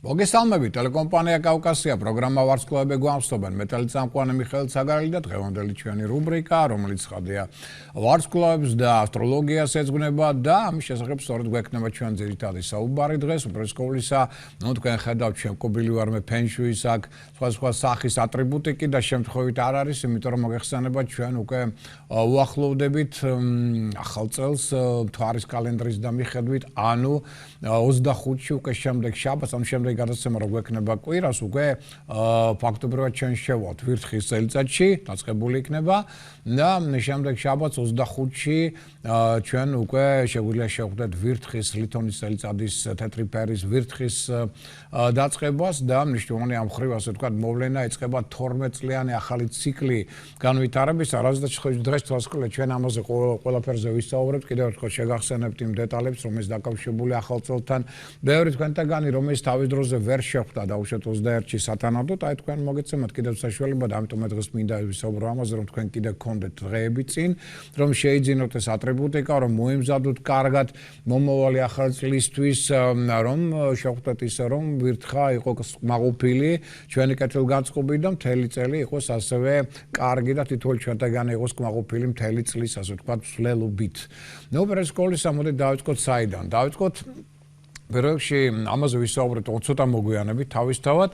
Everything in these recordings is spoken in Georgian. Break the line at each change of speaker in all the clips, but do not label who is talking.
მოგესალმებით, ტელეკომპანია კავკასია პროგრამა ვარსკვლავები გვამსწობენ. მეტალიწამყვანი მიხეილ ცაგარელი და დღევანდელი ჩვენი რუბრიკა, რომელიც ხადია ვარსკვლავებს და ასტროლოგიას ეძღვნება და ამის შესახებ სწორედ გვექნება ჩვენ ძირითადი საუბარი დღეს. უპირველეს ყოვლისა, თქვენ ხედავთ, ჩვენ კობილი ვარმე ფენშუის აქ სხვა სახის ატრიბუტიკი და შემთხვევით არ არის, იმიტომ რომ მოგეხსენება ჩვენ უკვე უახლოვდებით ახალ წელს მთვარის კალენდრის და მიხედვით, ანუ 25-ში უკვე შემდეგ შაბათს, ამ შემდეგ გადაცემა რო გვექნება კვირას, უკვე ფაქტობრივად ჩვენ შევვალთ ვირთხის წელიწადში, დაწყებული იქნება და შემდეგ შაბათს 25-ში ჩვენ უკვე შეგვიძლია შევხვდეთ ვირთხის ლითონის წელიწადის თეთრი ფერის ვირთხის დაწყებას და მნიშვნელოვანი ამ მხრივ ასე ვთქვათ მოვლენა იწყება 12 წლიანი ახალი ციკლი განვითარებისა, რაზეც დღეს თვალსაჩინო ჩვენ ამაზე ყველაფერზე ვისაუბრებთ, კიდევ ერთხელ შეგახსენებთ იმ დეტალებს, რომელიც დაკავშირებულია ახალ წელთან. ბევრი თქვენთაგანი, რომელიც თავის დროზე ვერ შეხვდა დაუშვათ 21-ში სათანადოდ, აი თქვენ მოგეცემათ კიდევ საშუალება და ამიტომ დღეს მინდა ვისაუბრო ამაზე, რომ თქვენ კიდევ გქონდეთ დღეები წინ, რომ შეიძინოთ ეს ატრიბუტიკა, რომ მოემზადოთ კარგად მომავალი ახალი წლისთვის, რომ შეხვდეთ ისე, რომ ვირთხა იყოს მაღუფილი, ჩვენი კეთილგანწყობი და მთელი წელი იყოს ასევე კარგი და თითოეული ჩვენთაგანი იყოს მაღუფილი მთელი წლის, ასე ვთქვათ, მსვლელობით. უპირველეს ყოვლისა, მოდით დავიწყოთ საიდან? დავიწყოთ პირველში ამაზე ვისაუბრეთ ცოტა მოგვიანებით თავისთავად.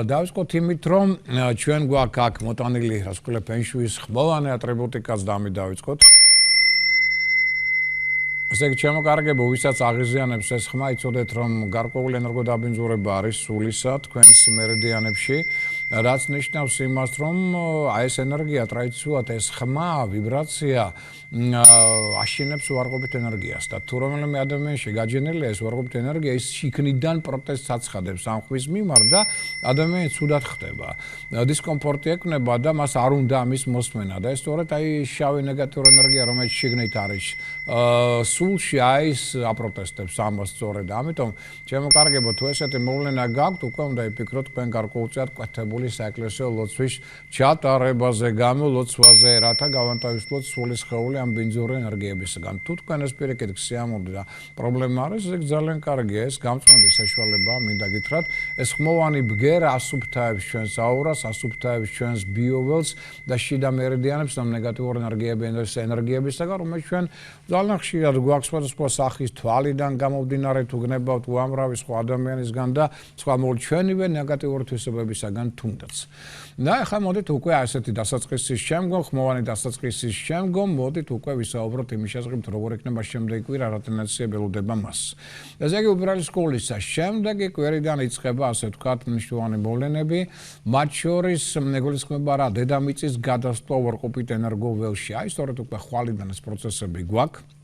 დავიწყოთ იმით, რომ ჩვენ გვაქვს აქ მოტანილი რასკვლელ ფენშუის ხმოვანი ატრიბუტიკაც და ამით დავიწყოთ. ესე იგი, ჩემო კარგებო, ვისაც აღიზიანებს ეს ხმა, იცოდეთ, რომ გარკვეული ენერგოდაბინძურება არის სულისა თქვენს მერიდიანებში, რაც ნიშნავს იმას, რომ აი ეს ენერგია ტრადიციულად ეს ხმა, ვიბრაცია აშენებს უარყოფით ენერგიას და თუ რომელიმე ადამიანში გაჯენილია ეს უარყოფით ენერგია, ის შიგნიდან პროტესტს აცხადებს ამ ხმის მიმართ და ადამიანი ცუდად ხდება. დისკომფორტი ექნება და მას არ უნდა ამის მოსმენა და ეს სწორედ აი შავი ნეგატიური ენერგია, რომელიც შიგნით არის სულში ის აპროტესტებს ამას სწორედ. ამიტომ ჩემო კარგებო, თუ ესეთი მოვლენა გაქვთ, უკვე უნდა იფიქროთ თქვენ გარკვეულწილად კვეთებული საეკლესიო ლოცვის ჩატარებაზე, გამოლოცვაზე, რათა გავანთავისუფლოთ სულის სხეული ამ ბინძური ენერგიებისგან. თუ თქვენ ეს პირიქით გსიამოვნებთ და პრობლემა არის, ეს ძალიან კარგია, ეს გამწვანდი საშუალებაა, მინდა გითხრათ. ეს ხმოვანი ბგერა ასუფთავებს ჩვენს აურას, ასუფთავებს ჩვენს ბიოველს და შიდა მერიდიანებს ამ ნეგატიურ ენერგიებისგან, რომელიც ჩვენ ძალიან ხშირად გვაქვს სხვადასხვა სახის თვალიდან გამომდინარე, თუ გნებავთ უამრავი სხვა ადამიანისგან და სხვა ჩვენივე ნეგატიური თვისებებისგან თუნდაც. და ახლა მოდით უკვე ასეთი დასაწყისის შემდგომ, ხმოვანი დასაწყისის შემდგომ, მოდით უკვე ვისაუბროთ იმის შესახებ, როგორ იქნება შემდეგი კვირა, რა ტენდენციები ველოდება მას. ესე იგი, უპირველეს ყოვლისა, შემდეგი კვირიდან იწყება, ასე ვთქვათ, მნიშვნელოვანი მოვლენები, მათ შორის მეგულისხმება რა, დედამიწის გადასვლა უარყოფით ენერგოველში. აი, სწორედ უკვე ხვალიდან ეს პროცესები გვაქვს.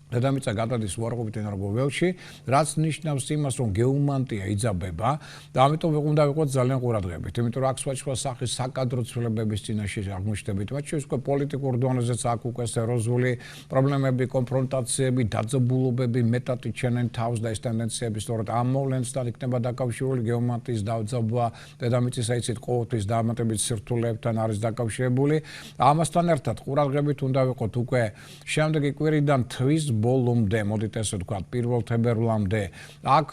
დედამიწა გადადის უარყოფით ენერგოველში, რაც ნიშნავს იმას, რომ გეომანტია იძაბება და ამიტომ უნდა ვიყოთ ძალიან ყურადღებით. იმიტომ რომ აქ სხვა სახის საკადრო ცვლილებების წინაშე აღმოჩნდებით, მათ შორის უკვე პოლიტიკურ დონეზეც აქ უკვე სერიოზული პრობლემები, კონფრონტაციები, დაძაბულობები მეტად იჩენენ თავს და ეს ტენდენციები სწორედ ამ მოვლენასთან იქნება დაკავშირებული. გეომანტიის დაძაბვა დედამიწის აიცით ყოველთვის დამატებით სირთულეებთან არის დაკავშირებული. ამასთან ერთად ყურადღებით უნდა ვიყოთ უკვე შემდეგი კვირიდან თვის ბოლომდე, მოდით ესე ვთქვათ, 1 თებერვლამდე, აქ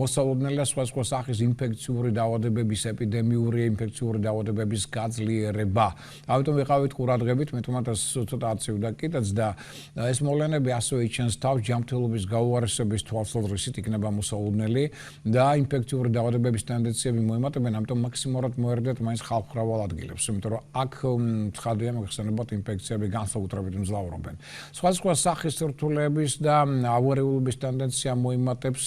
მოსალოდნელია სხვა სახის ინფექციური დაავადებების, ეპიდემიური ინფექციური დაავადებების გაძლიერება. ამიტომ ვიყავით ყურადღებით, მე თვითონ ცოტა აცივდა კიდეც და ეს მოვლენები ასევე იჩენს თავს ჯანმრთელობის გაუარესების თვალსაზრისით იქნება მოსალოდნელი და ინფექციური დაავადებების ტენდენციები მოემატებიან, ამიტომ მაქსიმალურად მოერიდეთ მაინც ხალხმრავალ ადგილებს, იმიტომ რომ აქ ცხადია მოგხსენებათ ინფექციები განსაკუთრებით მძლავრობენ. სხვა სახის სირთულეების და ავარიულობის ტენდენცია მოიმატებს,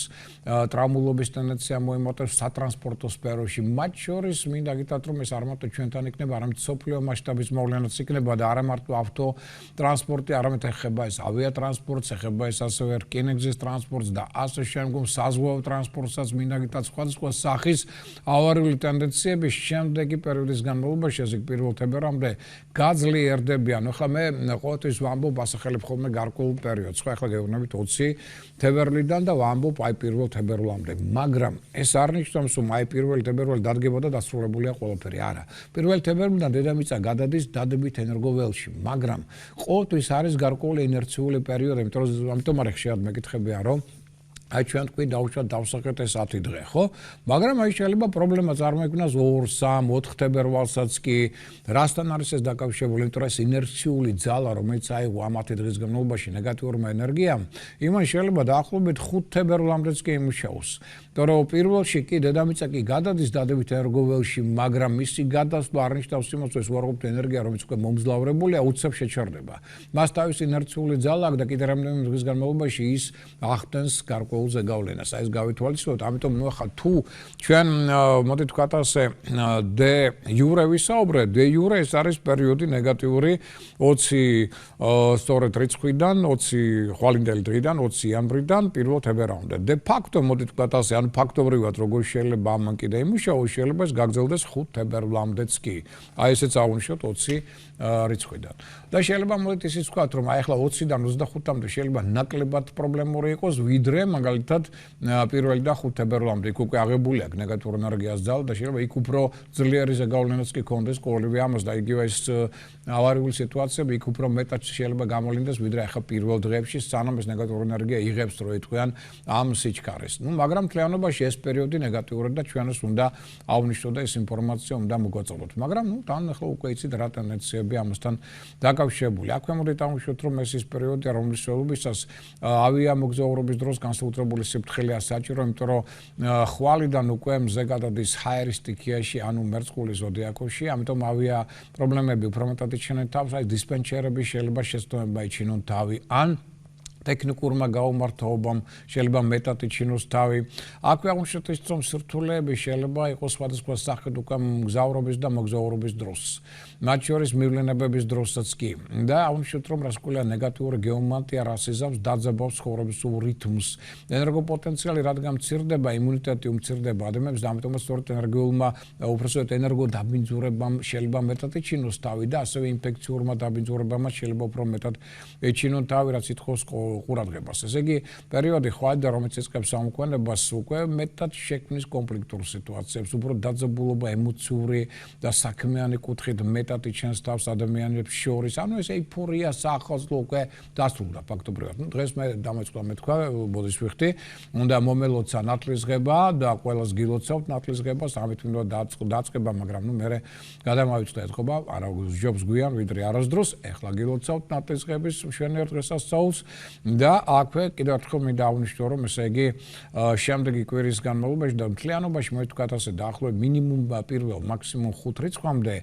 ტრავმულობის ტენდენცია მოიმატებს სატრანსპორტო სფეროში. მათ შორის მინდა გითხრათ, რომ ეს არ მარტო ჩვენთან იქნება, არამედ მსოფლიო მასშტაბის მოვლენაც იქნება და არა მარტო ავტოტრანსპორტი, არამედ ეხება ეს ავიატრანსპორტს, ეხება ეს ასევე რკინიგზის ტრანსპორტს და ასე შემდგომ საზღვაო ტრანსპორტსაც მინდა გითხრათ, სხვადასხვა სახის ავარიული ტენდენციები შემდეგი პერიოდის განმავლობაში, ასე 1 თებერვლამდე გაძლიერდებიან. ახლა მე ყოველთვის ვამბობ, ასახელებ ხოლმე გარკვეულ პერიოდს. ხო, ახლა გეუბნებით 20 თებერვლიდან და ვამბობ აი 1 თებერვლამდე. მაგრამ ეს არ ნიშნავს, რომ აი 1 თებერვლი დადგება და დასრულებულია ყველაფერი. არა. 1 თებერვლიდან დედამიწა გადადის დადებით ენერგოველში, მაგრამ ყოველთვის არის გარკვეული ინერციული პერიოდი, ამიტომ არის ხშირად მეკითხებია, რომ აი ჩვენ თქვი დავუშვათ დავსახეთ ეს 10 დღე, ხო? მაგრამ აი შეიძლება პრობლემა წარმოიქმნას 2, 3, 4 თებერვალსაც კი. რასთან არის ეს დაკავშირებული? იმიტომ რომ ეს ინერციული ძალა, რომელიც აიღო ამ 10 დღის განმავლობაში ნეგატიურმა ენერგიამ, იმან შეიძლება დაახლოებით 5 თებერვლამდეც კი იმუშაოს. იმიტომ რომ პირველში კი დედამიწა კი გადადის დადებით ენერგოველში, მაგრამ მისი გადასვლა არნიშნავს იმას, რომ ეს უარყოფითი ენერგია, რომელიც უკვე მომძლავრებულია, უცებ შეჩერდება. მას თავის ინერციული ძალა აქვს და კიდევ რამდენიმე დღის განმავლობაში ის ახდენს გარკვეულ ზეგავლენას. აი ეს გავითვალისწინოთ, ამიტომ ნუ ახლა თუ ჩვენ მოდით ვთქვათ ასე დე იურე ვისაუბრეთ, დე იურე ეს არის პერიოდი ნეგატიური 20 სწორედ რიცხვიდან 20 ხვალინდელი დღიდან 20 იანვრიდან 1 თებერვალამდე. დე ფაქტო მოდით ვთქვათ ასე, ანუ ფაქტობრივად როგორ შეიძლება ამან კიდე იმუშაოს, შეიძლება ეს გაგრძელდეს 5 თებერვლამდეც კი. აი ესეც აღვნიშნოთ 20 რიცხვიდან. და შეიძლება მოდით ისიც ვთქვათ, რომ აი ახლა 20-დან 25-მდე შეიძლება ნაკლებად პრობლემური იყოს, ვიდრე მაგალითად 1 და 5 თებერვლამდე იქ უკვე აღებული აქვს ნეგატიური ენერგიას ძალა და შეიძლება იქ უფრო ძლიერი ზეგავლენაც კი კონდეს ყოველივე ამას და იგივე ეს ავარიული სიტუაციები იქ უფრო მეტად შეიძლება გამოლინდეს, ვიდრე ახლა პირველ დღეებში, სანამ ეს ნეგატიური ენერგია იღებს რო იტყვიან ამ სიჩქარეს. ნუ მაგრამ მთლიანობაში ეს პერიოდი ნეგატიურად და ჩვენს უნდა აღვნიშნოთ და ეს ინფორმაცია უნდა მოგვაწოდოთ. მაგრამ ნუ თან ახლა უკვე იცით რა ტენდენციები ამასთან დაკავშირებული. აქვე მოდით აღვნიშნოთ, რომ ეს ის პერიოდია, რომლის შეულებისას ავიამოგზაურობის დროს განსაკუთრებული სიფრთხილეა საჭირო, იმიტომ რომ ხვალიდან უკვე მზე გადადის ჰაერის სტიქიაში, ანუ მერწყული ზოდიაქოში, ამიტომ ავია პრობლემები უფრო მეტად იჩენენ თავს, აი დისპენჩერები შეიძლება შეცდომება იჩინონ თავი, ან ტექნიკურმა გაუმართლობამ შეიძლება მეტად იჩინოს თავი. აქვე აღვნიშნოთ ის, რომ სირთულეები შეიძლება იყოს სხვადასხვა სახით უკვე მგზავრობის და მოგზაურობის დროს. მათ შორის მივლინებების დროსაც კი. და აღვნიშნოთ, რომ რას ქვია ნეგატიური გეომანტია რას იზამს, დაძაბავს ცხოვრების რითმს. ენერგოპოტენციალი რადგან მცირდება, იმუნიტეტი უმცირდება ადამიანებს და ამიტომაც სწორედ ენერგიულმა, უпроსტოდ ენერგოდაბინძურებამ შეიძლება მეტად იჩინოს თავი და ასევე ინფექციურმა დაბინძურებამაც შეიძლება უფრო მეტად იჩინონ თავი, რაც ითხოვს ყურადღებას. ესე იგი, პერიოდი ხვალ და რომელიც იწყებს სამოქმედებას უკვე მეტად შექმნის კონფლიქტურ სიტუაციებს, უფრო დაძაბულობა ემოციური და საქმიანი კუთხით მეტად იჩენს თავს ადამიანებს შორის. ანუ ეს ეიფორია საახალწლო უკვე დასრულდა ფაქტობრივად. ნუ დღეს მე დამეწყდა მე თქვა, ბოდის ვიხდი, უნდა მომელოცა ნათლისღება და ყველას გილოცავთ ნათლისღებას, ამით მინდა დაწყება, მაგრამ ნუ მე გადამავიწყდა ეთქობა, არა ჯობს გვიან, ვიდრე არასდროს, ეხლა გილოცავთ ნათლისღების მშვენიერ დღესასწაულს. და აქვე კიდევ ერთხელ მინდა აღვნიშნო, რომ ესე იგი შემდეგი კვირის განმავლობაში და მთლიანობაში მოვთქვათ ასე დაახლოებით მინიმუმ 1 მაქსიმუმ 5 რიცხვამდე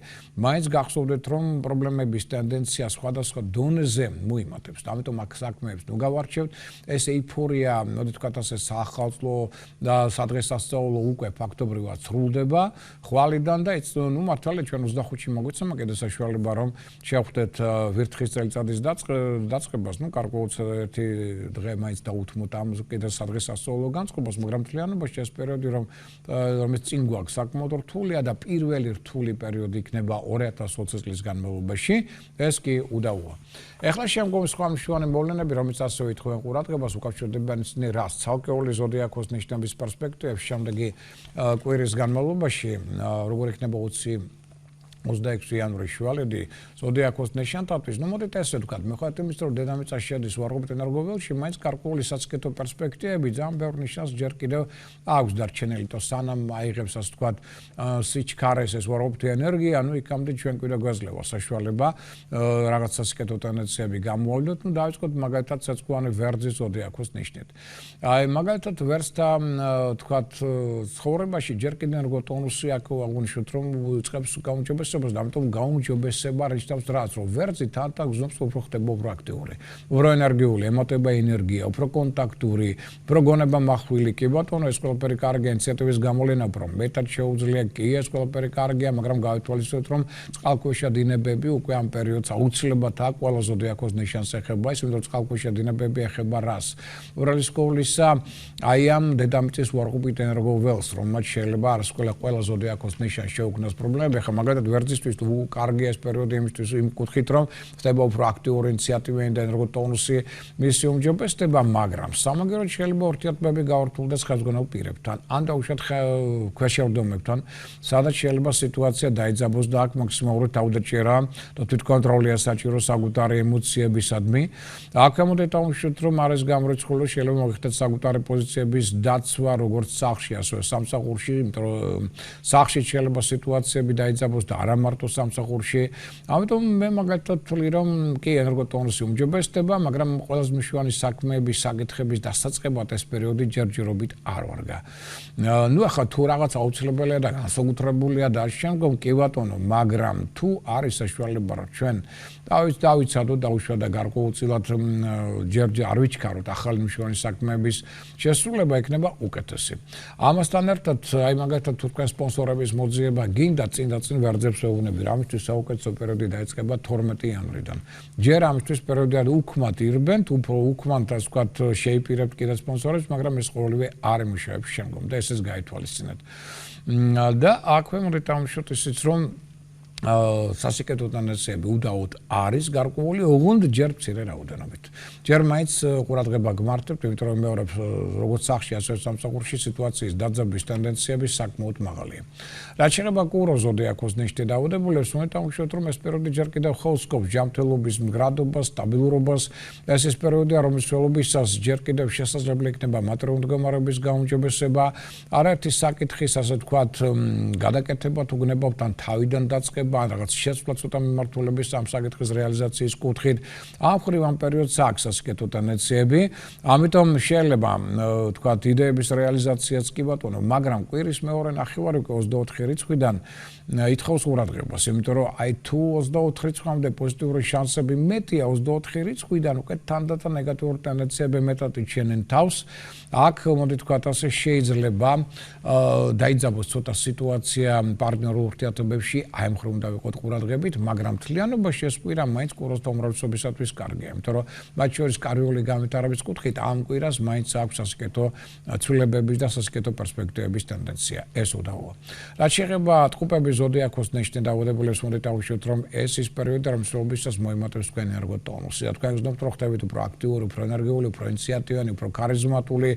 მაინც გახსოვდეთ, რომ პრობლემების ტენდენცია სხვადასხვა დონეზე მოიმატებს. ამიტომ აქ საქმეებს ნუ გავარჩევთ. ეს ეიფორია, მოდით ვთქვათ ასე, საახალწლო და სადღესასწაულო უკვე ფაქტობრივად სრულდება ხვალიდან და ნუ მართალია ჩვენ 25-ში მოგვეცემა კიდე საშუალება, რომ შევხვდეთ ვირთხის წელიწადის დაწყებას, ნუ გარკვეულწილად ერთი დღე მაინც დაუთმოთ ამ კიდე სადღესასწაულო განწყობას, მაგრამ მთლიანობაში ეს პერიოდი რომელიც წინ გვაქვს საკმაოდ რთულია და პირველი რთული პერიოდი იქნება 2020 წლის განმავლობაში, ეს კი უდავოა. ეხლა შემდგომი სხვა მნიშვნელოვანი მოვლენები, რომელიც ასევე ითხოვენ ყურადღებას, უკავშირდებიან რას ცალკეული ზოდიაქოს ნიშნების პერსპექტივებს შემდეგი კვირის განმავლობაში, როგორ იქნება 26 იანვრის შუალედი ზოდიაქოს ნიშნთათვის. ნუ მოდით ესე ვთქვათ, მიუხედავად იმისა, რომ დედამიწა შედის უარყოფით ენერგოველში, მაინც გარკვეული საციკეთო პერსპექტივები ძალიან ბევრ ნიშანს ჯერ კიდევ აქვს დარჩენილი, то სანამ აიღებს ასე ვთქვათ სიჩქარეს ეს უარყოფითი ენერგია, ნუ იქამდე ჩვენ კიდე გვაძლევა საშუალება რაღაც საციკეთო ტენდენციები გამოვიდოთ, ნუ დავიწყოთ მაგალითად ცეცხლოვანი ვერძის ზოდიაქოს ნიშნით. აი მაგალითად ვერძთა ვთქვათ ცხოვრებაში ჯერ კიდევ ენერგოტონუსი აქ აღვნიშნოთ, რომ უწყებს გაუმჯობესებას და ამიტომ გაუმჯობესება ნიშნავს რაც, რომ ვერძი თანდათან გზნობს უფრო ხდება უფრო აქტიური, უფრო ენერგიული, ემატება ენერგია, უფრო კონტაქტური, უფრო გონება მახვილი. კი ბატონო, ეს ყველაფერი კარგია, ინიციატივის გამოვლენა უფრო მეტად შეუძლია, კი ეს ყველაფერი კარგია, მაგრამ გავითვალისწინოთ, რომ წყალქვეშა დინებები უკვე ამ პერიოდს აუცილებლად აქ ყველა ზოდიაქოს ნიშანს ეხება, ის იმიტომ რომ წყალქვეშა დინებები ეხება რას? უბრალისკოვლისა, აი ამ დედამიწის უარყოფით ენერგოველს, რომელმაც შეიძლება არასკვლელ ყველა ზოდიაქოს ნიშანს შეუქმნას პრობლემები, ხა მაგალითად გვერდისთვის თუ კარგია ეს პერიოდი იმისთვის იმ კუთხით რომ ხდება უფრო აქტიური ინიციატივები და ენერგოტონუსი მისი უმჯობესდება, მაგრამ სამაგიეროდ შეიძლება ურთიერთობები გაორთულდეს ხელმძღვანელ პირებთან ან დაუშვათ ქვეშევრდომებთან, სადაც შეიძლება სიტუაცია დაიძაბოს და აქ მაქსიმალური თავდაჭერა და თვითკონტროლია საჭირო საკუთარი ემოციებისადმი. აქ ამოდეთ აუშვათ რომ არის გამორიცხული შეიძლება მოიხდეთ საკუთარი პოზიციების დაცვა როგორც სახლში ასევე სამსახურში, იმიტომ რომ სახლში შეიძლება სიტუაციები დაიძაბოს და არა მარტო სამსახურში. ამიტომ მე მაგალითად ვთვლი რომ კი ენერგოტონუსი უმჯობესდება, მაგრამ ყველაზე მნიშვნელოვანი საქმეების საკითხების დასაწყებად ეს პერიოდი ჯერჯერობით არ ვარგა. ნუ ახლა თუ რაღაც აუცილებელია და განსაკუთრებულია და შემდგომ კი ბატონო, მაგრამ თუ არის საშუალება რომ ჩვენ დავიცადოთ დაუშვათ და გარკვეულწილად ჯერჯერ არ ვიჩქაროთ ახალი მნიშვნელოვანი საქმეების შესრულება იქნება უკეთესი. ამასთან ერთად აი მაგალითად თუ თქვენ სპონსორების მოძიება გინდა წინ ვერძებს ვეუბნები, ამისთვის საუკეთესო პერიოდი დაიწყება 12 იანვრიდან. ჯერ ამისთვის პერიოდი არ უქმად ირბენთ, უფრო უქმად ასე ვთქვათ შეიპირებთ კიდე სპონსორებს, მაგრამ ეს ყოველივე არ იმუშავებს შემდგომ და ეს გაითვალისწინეთ. და აქვე მოდით ამშვათ ისიც რომ სასიკეთო ტენდენციები უდაოდ არის გარკვეული, ოღონდ ჯერ მცირე რაოდენობით. ჯერ მაინც ყურადღება გმართებთ, იმიტომ რომ მეორე როგორც სახლში, ასევე სამსახურში სიტუაციის დაძაბვის ტენდენციები საკმაოდ მაღალია. რაც შეეხება კურო ზოდიაქოს ნიშნით დაავადებულებს, უნდა დავუშვათ, რომ ეს პერიოდი ჯერ კიდევ ხელსკობს ჯანმრთელობის მდგრადობას, სტაბილურობას. ეს ის პერიოდია, რომლისველობისას ჯერ კიდევ შესაძლებელი იქნება მატერიალური მდგომარეობის გაუმჯობესება, არაერთი საკითხის, ასე ვთქვათ, გადაკეთება თუ გნებავთ ან თავიდან დაწყება, ან რაღაც შეცვლა ცოტა მიმართულების ამ საკითხის რეალიზაციის კუთხით. ამ ხრივ ამ პერიოდს აქვს სასიკეთო ტენდენციები, ამიტომ შეიძლება ვთქვათ იდეების რეალიზაციაც კი ბატონო, მაგრამ კვირის მეორე ნახევარი 24 რიცხვიდან ითხოვს ყურადღებას, იმიტომ რომ აი თუ 24 რიცხვამდე პოზიტიური შანსები მეტია 24 რიცხვიდან უკვე თანდათან ნეგატიური ტენდენციები მეტად იჩენენ თავს. აქ მოდი თქვათ ასე შეიძლება დაიძაბოს ცოტა სიტუაცია პარტნიორულ ურთიერთობებში, აი ამ ხრივ უნდა ვიყოთ ყურადღებით, მაგრამ მთლიანობაში ეს კვირა მაინც კურორტ უმრავლესობისათვის კარგია, იმიტომ რომ მათ შორის კარიული განვითარების კუთხით ამ კვირას მაინც აქვს სასიკეთო ცვლილებების და სასიკეთო პერსპექტივების ტენდენცია. ეს უდავოა. რაც შეეხება ტყუპების ზოდიაქოს ნიშნით დაავადებულებს, უნდა დავუშვათ, რომ ეს ის პერიოდი, რომელსაც მოიმატებს თქვენი ენერგოტონუსი. და თქვენ გძნობთ, რომ ხდებით უფრო აქტიური, უფრო ენერგიული, უფრო ინიციატივიანი, უფრო ქარიზმატული,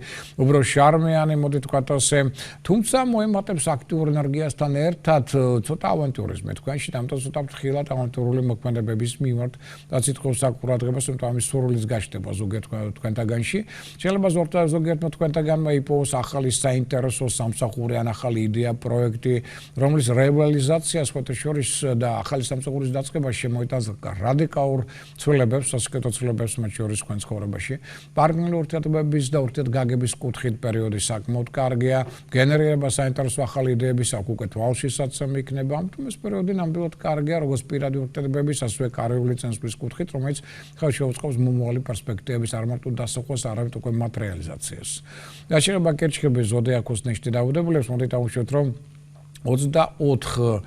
უფრო შარმიანი, მოდი თქვათ ასე. თუმცა მოიმატებს აქტიურ ენერგიასთან ერთად ცოტა ავანტიურიზმი თქვენში, ამიტომ ცოტა ფრთხილად ავანტიურული მოქმედებების მიმართ რაც ითხოვს საკურადღებას, იმიტომ ამის სრულის გაჩნდება ზოგიერთ თქვენთაგანში. შეიძლება ზოგიერთმა თქვენთაგანმა იპოვოს ახალი საინტერესო სამსახური ან ახალი იდეა, პროექტი, რომლის რეალიზაცია სხვათა შორის და ახალი სამსახურის დაწყება შემოიტანს რადიკალურ ცვლილებებს, სასიკეთო ცვლილებებს მათ შორის თქვენ ცხოვრებაში. პარტნიორული ურთიერთობების და ურთიერთგაგების კუთხით პერიოდი საკმაოდ კარგია, გენერირება საინტერესო ახალი იდეების აქ უკვე თვალშისაცემი იქნება, ამიტომ ეს პერიოდი ნამდვილად კარგია, როგორც პირადი ურთიერთობების, ასევე კარიერული წინსვლის კუთხით, რომელიც ხელს შეუწყობს მომავალი პერსპექტივების არ მარტო დასახვას, არამედ უკვე მათ რეალიზაციას. და შეიძლება კერჩხების ზოდიაქოს ნიშნით დაავადებულებს, მოდით დავუშვათ, რომ 24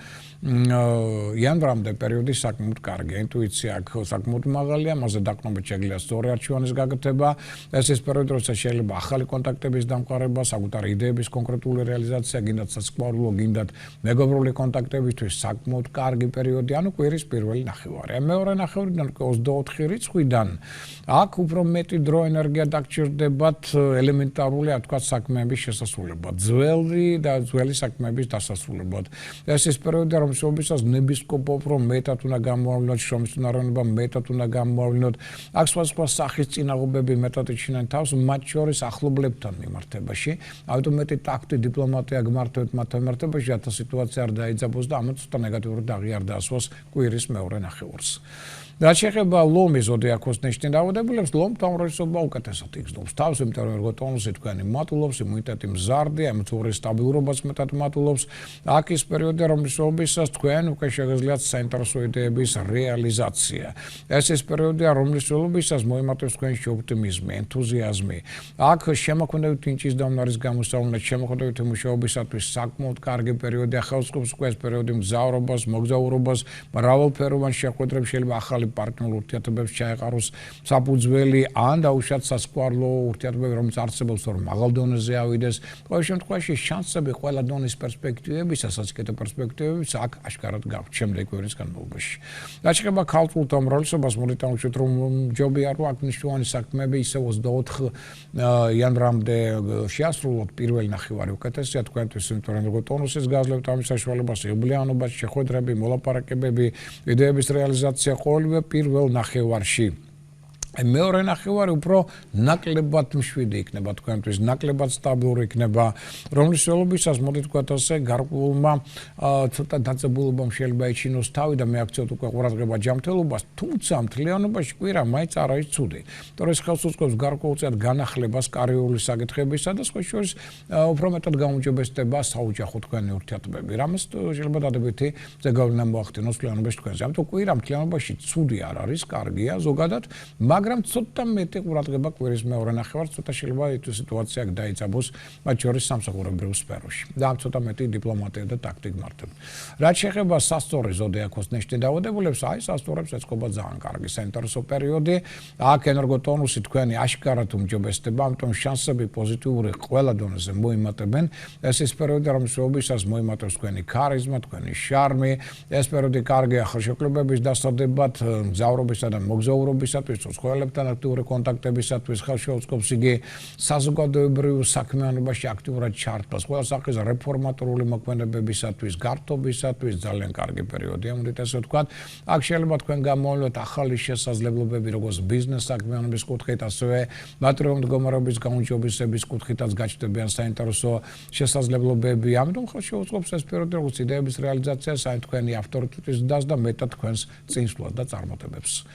იანვრამდე პერიოდი საკმაოდ კარგია, ინტუიცია აქ საკმაოდ მაღალია, მასზე დაყრდნობით შეგვიძლია სწორი არჩევანის გაკეთება. ეს ის პერიოდი, როდესაც შეიძლება ახალი კონტაქტების დამყარება, საკუთარი იდეების კონკრეტული რეალიზაცია, გინდათ სასიყვარულო, გინდათ მეგობრული კონტაქტებისთვის საკმაოდ კარგი პერიოდი, ანუ კვირის პირველი ნახევარი. მეორე ნახევრიდან 24 რიცხვიდან აქ უფრო მეტი დრო ენერგია დაგჭირდებათ ელემენტარული, ასე ვთქვათ, საქმეების შესასრულებლად, ძველი საქმეების დასასრულებლად. ეს ის პერიოდია, რომელსაც ნებისკოპობ რომ მეტად უნდა გამოავლინოთ, შრომის უნაროვნება მეტად უნდა გამოავლინოთ. აქ სხვა სახის წინაღობები მეტად იჩენენ თავს, მათ შორის ახლობლებთან მიმართებაში. ამიტომ მეტი ტაქტი, დიპლომატია გმართებთ მათ მიმართებაში, რათა სიტუაცია არ დაიძაბოს და ამათ ცოტა ნეგატიური დაღი არ დაასვას კვირის მეორე ნახევარს. რაც შეეხება ლომის ზოდიაქოს ნიშნით დაავადებულებს, ლომთან უმრავლესობა უკეთესად იგრძნობს თავს, იმიტომ რომ ენერგოტონუსი თქვენი მატულობს, იმუნიტეტი მზარდია, ემოციური სტაბილურობაც მეტად მატულობს. აქ ის პერიოდია, რომლისთვისაც თქვენ უკვე შეგიძლიათ საინტერესო იდეების რეალიზაცია. ეს ის პერიოდია, რომლისთვისაც მოიმატებს თქვენში ოპტიმიზმი, ენთუზიაზმი. აქ შემოქმედებით ინჭის და უნარის გამოსავლენად, შემოქმედებით მუშაობისათვის საკმაოდ კარგი პერიოდია, ხელსყობს უკვე ეს პერიოდი მგზავრობას, მოგზაურობას, მრავალფეროვან შეხვედრებს, შეიძლება ახალი მართალი პარტნიორულ ურთიერთობებს ჩაეყაროს საფუძველი ან დაუშვათ სასკვარლო ურთიერთობები, რომელიც არსებობს, რომ მაღალ დონეზე ავიდეს. ყოველ შემთხვევაში შანსები ყველა დონის პერსპექტივებისა, სასიკეთო პერსპექტივების აქ აშკარად გაქვთ შემდეგ კვირის განმავლობაში. რაც შეეხება ქალწულთა უმრავლესობას, მოდით დავუშვათ, რომ ჯობია რომ აქ მნიშვნელოვანი საქმეები ისე 24 იანვრამდე შეასრულოთ პირველი ნახევარი უკეთესია თქვენთვის, იმიტომ რომ ტონუსის გაზლებთ ამის საშუალებას, იღბლიანობა, შეხვედრები, მოლაპარაკებები, იდეების რეალიზაცია ყოველივე პირველ ნახევარში. მეორე ნახევარი უფრო ნაკლებად მშვიდი იქნება თქვენთვის, ნაკლებად სტაბილური იქნება, რომლის ველობისას მოდით ვთქვათ ასე, გარკვეულმა ცოტა დაძაბულობამ შეიძლება ეჩინოს თავი და მეაქცევთ უკვე ყურადღება ჯანმრთელობას, თუმცა მთლიანობაში კვირა მაინც არ არის ცუდი. იმიტომ რომ ეს ხელს უწყობს გარკვეულწილად განახლებას კარიერული საკითხებისა და სხვა შორის უფრო მეტად გაუმჯობესდება საოჯახო თქვენი ურთიერთობები. რამაც შეიძლება დადებითი ზეგავლენა მოახდინოს მთლიანობაში თქვენზე. ამიტომ კვირა მთლიანობაში ცუდი არ არის, კარგია ზოგადად, მაგრამ ცოტა მეტი ყურადღება კვირის მეორე ნახევარს, ცოტა შეიძლება სიტუაცია დაიძაბოს, მათ შორის სამსახურებრივ სფეროში. და ამ ცოტა მეტი დიპლომატია და ტაქტიკ მართება. რაც შეეხება სასწორე ზოდიაქოს ნიშნის დაავადებულებს, აი სასწორებს ეწყობა ძალიან კარგი საინტერესო პერიოდი. აქ ენერგოტონუსი თქვენი აშკარად უმჯობესდება, ამიტომ შანსები პოზიტიური ყველა დონეზე მოიმატებენ. ეს ის პერიოდი, რომლის შეობისას მოიმატებს თქვენი ქარიზმა, თქვენი შარმი. ეს პერიოდი კარგია ხელშეკრულებების დასადებად, მგზავრობისა და მოგზაურობისათვის, ცხოველებთან აქტიური კონტაქტებისათვის, ხელშეუწყობს იგი საზოგადოებრივ საქმიანობაში აქტიურად ჩართვას, ყველა სახის რეფორმატორული მოქმედებებისათვის, გართობისათვის ძალიან კარგი პერიოდია, მოდით ასე ვთქვათ. აქ შეიძლება თქვენ გამოავლინოთ ახალი შესაძლებლობები, როგორც ბიზნეს საქმიანობის კუთხით, ასევე მატერიალური მდგომარეობის გაუმჯობესების კუთხითაც გაჩნდებიან საინტერესო შესაძლებლობები. ამიტომ ხელშეუწყობს ეს პერიოდი, როგორც იდეების რეალიზაციას, აი თქვენი ავტორიტეტის დას და მეტად თქვენს წინსვლას და წარმატებებს.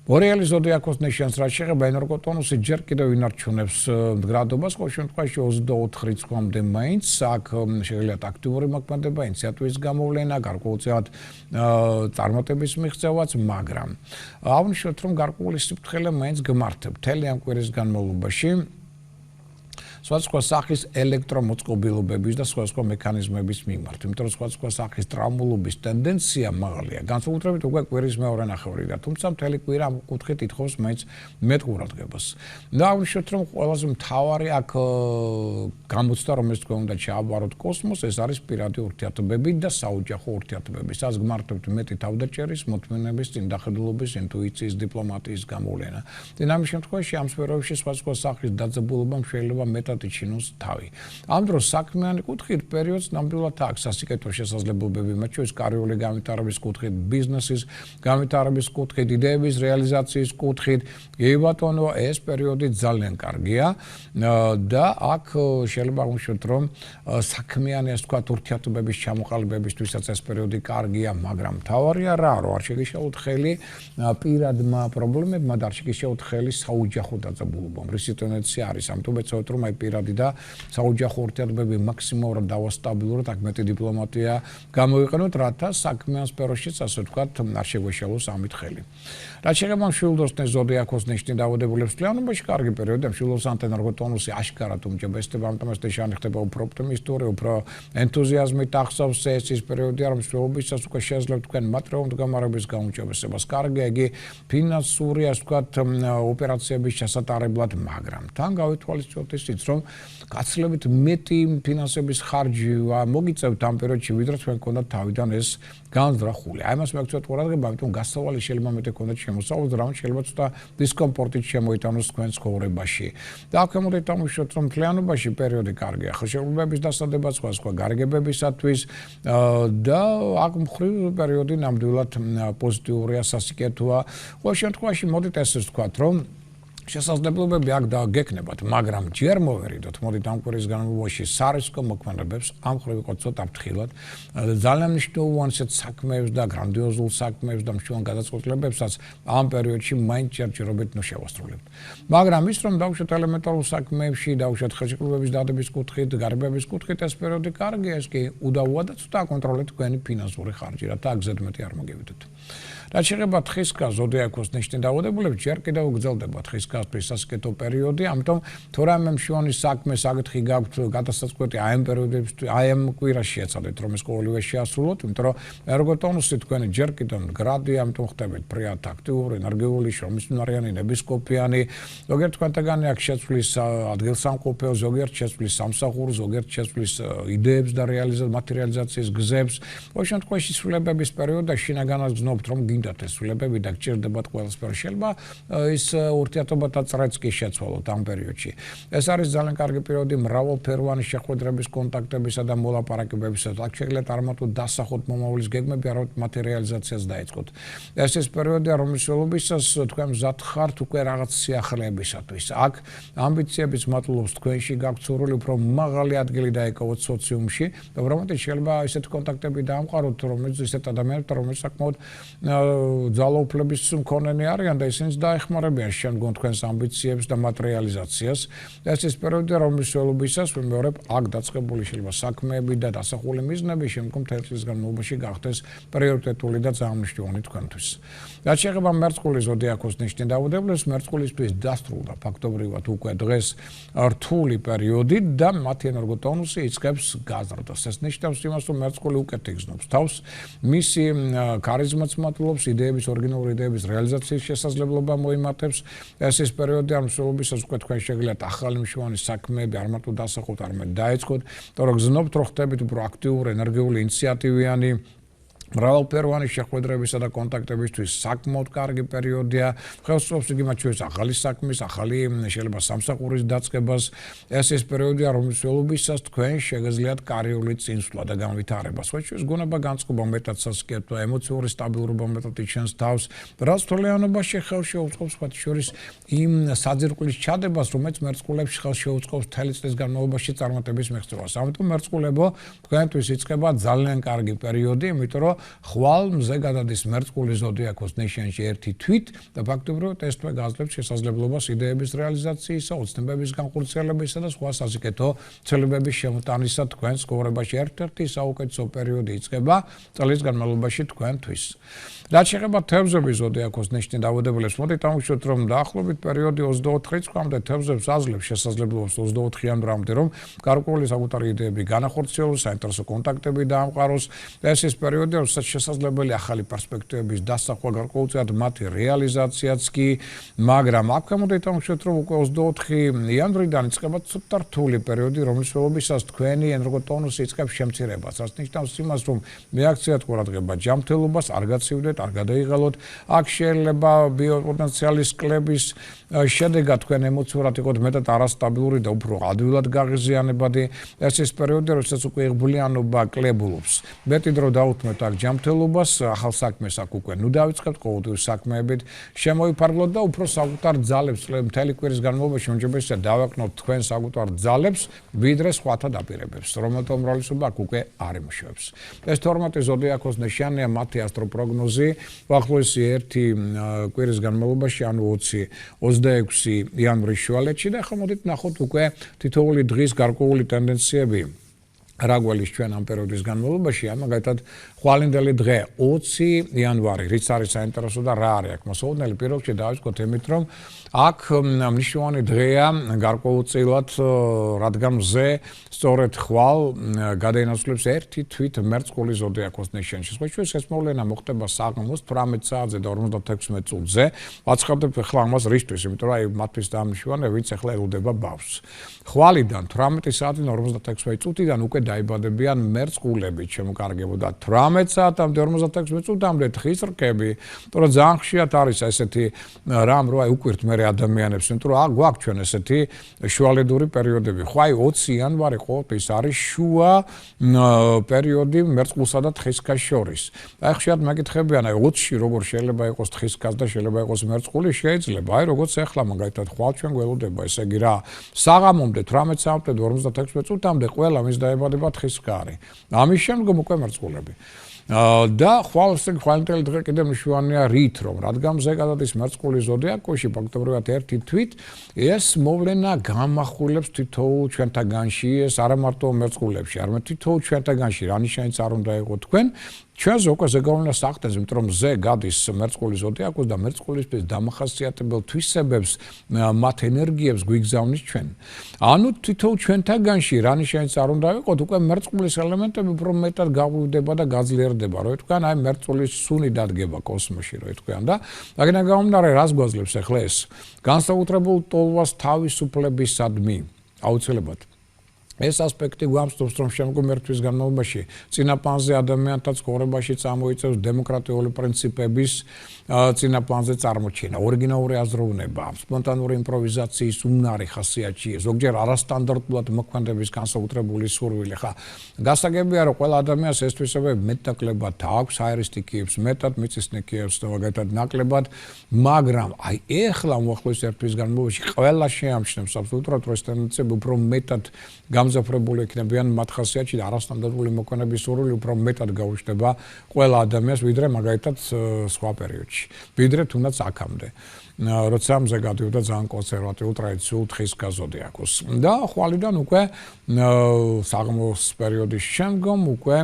ბორეალის ზოდიაქოს ნიშანს, რაც შეეხება ენერგოტონუსი ჯერ კიდევ ინარჩუნებს მდგრადობას, ყოველ შემთხვევაში 24 რიცხვამდე მაინც აქ შეიძლება აქტიური მოქმედება, ინიციატივის გამოვლენა, გარკვეულწილად წარმატების მიღწევაც, მაგრამ აღნიშნოთ, რომ გარკვეული სიფრთხილე მაინც გმართებთ მთელი ამ კვირის განმავლობაში. სხვადასხვა სახის ელექტრომოწყობილობების და სხვადასხვა მექანიზმების მიმართ. იმიტომ რომ სხვადასხვა სახის ტრავმულობის ტენდენცია მაღალია. განსაკუთრებით უკვე კვირის მეორე ნახევრიდან. თუმცა მთელი კვირა ამ კუთხით ითხოვს მაინც მეტ ყურადღებას. და აღნიშნოთ, რომ ყველაზე მთავარი აქ გამოცდა, რომელიც თქვენ უნდა ჩააბაროთ კოსმოსს, ეს არის პირადი ურთიერთობები და საოჯახო ურთიერთობები. სადაც გმართებთ მეტი თავდაჭერის, მოთმინების, წინდახედულობის, ინტუიციის, დიპლომატიის გამოვლენა. და ამის შემთხვევაში ამ სფეროებში სხვადასხვა სახის დაძაბულობამ შეიძლება მეტად იჩინოს თავი. ამ დროს საქმიანი კუთხით პერიოდს ნამდვილად აქვს სასიკეთო შესაძლებლობები, მათ შორის კარიერული განვითარების კუთხით, ბიზნესის განვითარების კუთხით, იდეების რეალიზაციის კუთხით. კი ბატონო, ეს პერიოდი ძალიან კარგია და აქ შეიძლება აღნიშნოთ, რომ საქმიანი, ასე ვთქვათ, ურთიერთობების ჩამოყალიბებისთვისაც ეს პერიოდი კარგია, მაგრამ მთავარია რა, რომ არ შეგიშალოთ ხელი პირადმა პრობლემებმა და არ შეგიშალოთ ხელი საოჯახო დაძაბულობამ. რის სიტუაცია არის, ამიტომ ეცადოთ, რომ აი პირადი და საოჯახო ურთიერთობები მაქსიმალურად დავასტაბილუროთ, აქ მეტი დიპლომატია გამოიყენოთ, რათა საქმიან სფეროშიც, ასე ვთქვათ, არ შეგვეშალოს ამით ხელი. რაც შეეხება მშვილდოსნის ზოდიაქოს ნიშნის დაავადებულებს, მთლიანობაში კარგი პერიოდია, მშვილდოსანთა ენერგოტონუსი აშკარად უმჯობესდება, ამიტომ ეს ნიშანი ხდება უფრო ოპტიმისტური, უფრო ენთუზიაზმით ახსავს ეს ის პერიოდია, რომ მშვილდობისას უკვე შეძლებს თქვენ მატერიალური მდგომარეობის გაუმჯობესებას. კარგია იგი ფინანსური, ასე ვთქვათ, ოპერაციების ჩასატარებლად, მაგრამ თან გავითვალისწინოთ ისიც, რომ გაცილებით მეტი ფინანსების ხარჯი მოგიწევთ ამ პერიოდში, ვიდრე თქვენ გქონდათ თავიდან ეს განზრახული. აი მას მოგწევთ ყურადღება, ამიტომ გასავალი შეიძლება მეტი გქონდათ შემოსავლით, რამაც შეიძლება ცოტა დისკომფორტით შემოიტანოს თქვენ ცხოვრებაში. და აქ მოდით დავუშვათ, რომ მთლიანობაში პერიოდი კარგია ხელშეკრულებების დასადებად, სხვადასხვა გარიგებებისათვის და აქ მხრივ პერიოდი ნამდვილად პოზიტიურია, სასიკეთოა. ყოველ შემთხვევაში მოდით ესე ვთქვათ, რომ შესაძლებლობები აქ გეკნებათ, მაგრამ ჯერ მოვერიდოთ, მოდით ამ კვირის განმავლობაში სარისკო მოქმედებებს ამ მხრივ იყო ცოტა ფრთხილად, ძალიან მნიშვნელოვან საქმეებს და გრანდიოზულ საქმეებს და მნიშვნელოვან გადაწყვეტილებებსაც ამ პერიოდში მაინც ჯერჯერობით შევასრულებთ. მაგრამ ის რომ დავუშვათ ელემენტარულ საქმეებში, დავუშვათ ხელშეკრულებების დადების კუთხით, გარებების კუთხით, ეს პერიოდი კარგია, ეს კი უდავოა და ცოტა აკონტროლეთ თქვენი ფინანსური ხარჯი, რათა აგზედ მეტი არ მოგივიდეთ. რაც შეეხება თხისკა ზოდიაქოს ნიშნის დაავადებულებს, ჯერ კიდევ გრძელდება თხისკა გასვლის სასიკეთო პერიოდი, ამიტომ თუ რამე მშვენი საქმე საკითხი გაქვთ გადასაწყვეტი აი ამ პერიოდებში, აი ამ კვირაში ეცადეთ რომ ეს ყოველივე შეასრულოთ, იმიტომ რომ ენერგოტონუსი თქვენი ჯერ კიდევ მდგრადია, ამიტომ ხდებით ფრიად აქტიური, ენერგიული, შრომისმნარიანი, ნებისყოფიანი, ზოგიერთ თქვენთაგანი აქ შეცვლის ადგილსამყოფელ, ზოგიერთ შეცვლის სამსახურს, ზოგიერთ შეცვლის იდეებს და მატერიალიზაციის გზებს. ყოველ შემთხვევაში სრულებების პერიოდში შინაგანად გრძნობთ რომ გინდათ ეს სრულებები და გჭირდებათ ყველასფერი შეიძლება ის ურთიერთობათა წრეც კი შეცვალოთ ამ პერიოდში. ეს არის ძალიან კარგი პერიოდი მრავალფეროვანი შეხვედრების, კონტაქტებისა და მოლაპარაკებებისას. აქ შეგიძლიათ არამარტო დასახოთ მომავლის გეგმები, არამედ მატერიალიზაციას დაიწყოთ. ეს ის პერიოდია, რომლის ველობისას თქვენ მზად ხართ უკვე რაღაც სიახლეებისათვის. აქ ამბიციების მატლობს თქვენში გაქვთ სრული უფრო მაღალი ადგილი დაიკავოთ სოციუმში და უბრალოდ შეიძლება ისეთ კონტაქტები დაამყაროთ, რომელიც ისეთ ადამიანებთან, რომელიც საკმაოდ ძალაუფლების მქონენი არიან და ისინიც დაეხმარებიან შემდგომ თქვენს ამბიციებს და მატერიალიზაციას. ეს ის პერიოდია, რომლის ველობისას ვიმეორებ, აქ დაწყებული შეიძლება საქმეები და დასახული მიზნები შემდგომ წლის განმავლობაში გახდეს პრიორიტეტული და ძალიან მნიშვნელოვანი თქვენთვის. რაც შეეხება მერწყულის ზოდიაქოს ნიშნის დაავადებას, მერწყულისთვის დასრულდა ფაქტობრივად უკვე დღეს რთული პერიოდი და მათი ენერგოტონუსი იწყებს გაზრდას. ეს ნიშნავს იმას, რომ მერწყული უკეთ იგრძნობს თავს, მისი ქარიზმაც მატლობს, იდეების, ორიგინალური იდეების რეალიზაციის შესაძლებლობა მოიმართებს. ეს ის პერიოდი, ამისლობისას უკვე თქვენ შეგიძლიათ ახალი მშვენი საქმეები არ მარტო დასახოთ, არამედ დაეწყოთ, იმიტომ რომ გრძნობთ, რომ ხდებით უფრო აქტიური, ენერგიული, ინიციატივიანი მრავალფეროვანი შეხვედრებისა და კონტაქტებისთვის საკმაოდ კარგი პერიოდია. ხელსწრობს იგი მათ შორის ახალი საქმის, ახალი შეიძლება სამსახურის დაწყებას. ეს ის პერიოდია, რომლის ველობისას თქვენ შეგიძლიათ კარიერული წინსვლა და განვითარება. სხვა შორის გონება განწყობა მეტად სასიკეთო, ემოციური სტაბილურობა მეტად იჩენს თავს, რაც თვალიანობაში ხელშეუწყობს სხვა შორის იმ საძირკვლის ჩადებას, რომელიც მერწყულებში ხელშეუწყობს მთელი წლის განმავლობაში წარმატების მიღწევას. ამიტომ მერწყულებო, თქვენთვის იწყება ძალიან კარგი პერიოდი, იმიტომ რომ ხვალ მზე გადადის მერწყულის ზოდიაქოს ნიშანში ერთი თვით და ფაქტობრივად ეს თვე გაძლევს შესაძლებლობას იდეების რეალიზაციისა, ოცნებების განხორციელებისა და სხვა სასიკეთო ცელებების შემოტანისა თქვენს ცხოვრებაში. ერთ-ერთი საუკეთესო პერიოდი იწყება წლის განმავლობაში თქვენთვის. რაც შეეხება თევზების ზოდიაქოს ნიშნის დაავადებულებს, მოდით დავუშვათ, რომ დაახლოებით პერიოდი 24 წლამდე თევზებს აძლევს შესაძლებლობას 24-იანვრამდე, რომ გარკვეული საკუთარი იდეები განახორციელოს, საინტერესო კონტაქტები დაამყაროს. ეს ის პერიოდია, როდესაც შესაძლებელი ახალი პერსპექტივების დასახვა, გარკვეულწილად მათი რეალიზაციაც კი, მაგრამ აქ მოდით დავუშვათ, რომ უკვე 24 იანვრიდან იწყება ცოტა რთული პერიოდი, რომლის ველობისას თქვენი ენერგოტონუსი იწყებს შემცირებას, რაც ნიშნავს იმას, რომ მეაქციათ ყურადღება ჯანმრთელობას, არ გაცივდეთ, არ გადაიღალოთ. აქ შეიძლება ბიოპოტენციალის კლების შედეგად თქვენ ემოციურად იყოთ მეტად არასტაბილური და უფრო ადვილად გაღიზიანებადი. ეს ის პერიოდია, როდესაც უკვე იღბლიანობა კლებულობს. მეტი დრო დაუთმოთ აქ ჯანმრთელობას, ახალ საქმეს აქ უკვე ნუ დავიწყებთ ყოველდღიური საქმეებით, შემოიფარგლოთ და უფრო საკუთარ ძალებს მთელი კვირის განმავლობაში უმჯობესია დავაკნოთ თქვენ საკუთარ ძალებს, ვიდრე სხვათა დაპირებებს, რომელთა უმრავლესობა აქ უკვე არ იმუშავებს. ეს 12 ზოდიაქოს ნიშანია მათი ასტროპროგნოზი. ახლოესი ერთი კვირის განმავლობაში, ანუ 20-26 იანვრის შუალედში და ახლა მოდით ნახოთ უკვე თითოეული დღის გარკვეული ტენდენციები. რა გველის ჩვენ ამ პერიოდის განმავლობაში, მაგალითად, ხვალინდელი დღე 20 იანვარი, რიც არის საინტერესო და რა არის აქ მოსაუბნელი, პირველ რიგში დავიწყოთ იმით, რომ აქ მნიშვნელოვანი დღეა გარკვეულწილად, რადგან მზე სწორედ ხვალ გადაინაცვლებს ერთი თვით მერწყულის ზოდიაქოს ნიშანში. სხვა შორის ეს მოვლენა მოხდება საღამოს 18 საათზე და 56 წუთზე. ვაცხადებ ახლა ამას რისთვის, იმიტომ რომ აი მათთვის დაამშვენია, ვინც ახლა ელოდება ბავშვს. ხვალიდან 18 საათიდან 56 წუთიდან უკვე დაიბადებიან მერწყულები, ჩემო და 18 საათამდე 56 წუთამდე თხის რკები, იმიტომ რომ ძალიან ხშირად არის ესეთი რამ, რომ აი უკვირთ მე ადამიანებს, იმიტომ რომ გვაქვს ჩვენ ესეთი შუალედური პერიოდები. ხო აი 20 იანვარი ყოველთვის არის შუა პერიოდი მერწყულსა და თხისკას შორის. აი ხშირად მეკითხებიან, აი 20-ში როგორ შეიძლება იყოს თხისკას და შეიძლება იყოს მერწყული, შეიძლება. აი როგორც ახლა მაგალითად ხვალ ჩვენ გველოდება, ესე იგი რა, საღამომდე 18 საათამდე 56 წუთამდე ყველა მის დაებადება თხისკარი. ამის შემდგომ უკვე მერწყულები. და ხვალინდელი დღე კიდევ მნიშვნელოვანია რით, რომ რადგან მზე გადადის მერწყულის ზოდიაკოში, ფაქტობრივად ერთი თვით ეს მოვლენა გამახვილებს თითოეულ ჩვენთაგანში, ეს არა მარტო მერწყულებში, არამედ თითოეულ ჩვენთაგანში, რა ნიშანიც არ უნდა იყოს თქვენ, ჩვენზე უკვე ზეგავლენას ახდენს, იმიტომ რომ მზე გადის მერწყულის ზოდიაკოს და მერწყულისთვის დამახასიათებელ თვისებებს, მათ ენერგიებს გვიგზავნის ჩვენ. ანუ თითოეულ ჩვენთაგანში რა ნიშანიც არ უნდა იყოს, უკვე მერწყულის ელემენტები უფრო მეტად გაღვივდება და გაძლიერდება, რო ითქვან, აი მერწყულის სუნი დადგება კოსმოსში, რო ითქვან და აქედან გამომდინარე, რას გვაძლევს ახლა ეს? განსაკუთრებულ ტოლვას თავისუფლებისადმი, აუცილებლად. ეს ასპექტი გვამცნობს, რომ შემდგომ ერთ თვის განმავლობაში წინაპანზე ადამიანთა ცხოვრებაში წამოიწევს დემოკრატიული პრინციპების წინაპანზე წარმოჩენა, ორიგინალური აზროვნება, სპონტანური იმპროვიზაციის უნარი ხასიათი, ზოგჯერ არასტანდარტულად მოქმედების განსაკუთრებული სურვილი. ხა გასაგებია, რომ ყველა ადამიანს ეს თვისებები მეტნაკლებად აქვს, აერისტიკიებს, მეტად მიწისნიკიებს და მაგალითად ნაკლებად, მაგრამ აი ეხლა უახლოეს ერთ თვის განმავლობაში ყველა შეამჩნევს აბსოლუტურად, რომ ეს ტენდენციები უფრო მეტად გამზაფრებული იქნებიან მათ ხასიათში და არასტანდარტული მოქმედების სურვილი უფრო მეტად გაუჩნდება ყველა ადამიანს, ვიდრე მაგალითად სხვა პერიოდში. ვიდრე თუნდაც აქამდე, როცა მზე გადიოდა ძალიან კონსერვატიულ ტრადიციულ თხის გაზოდიაკოს. და ხვალიდან უკვე საღამოს პერიოდის შემდგომ უკვე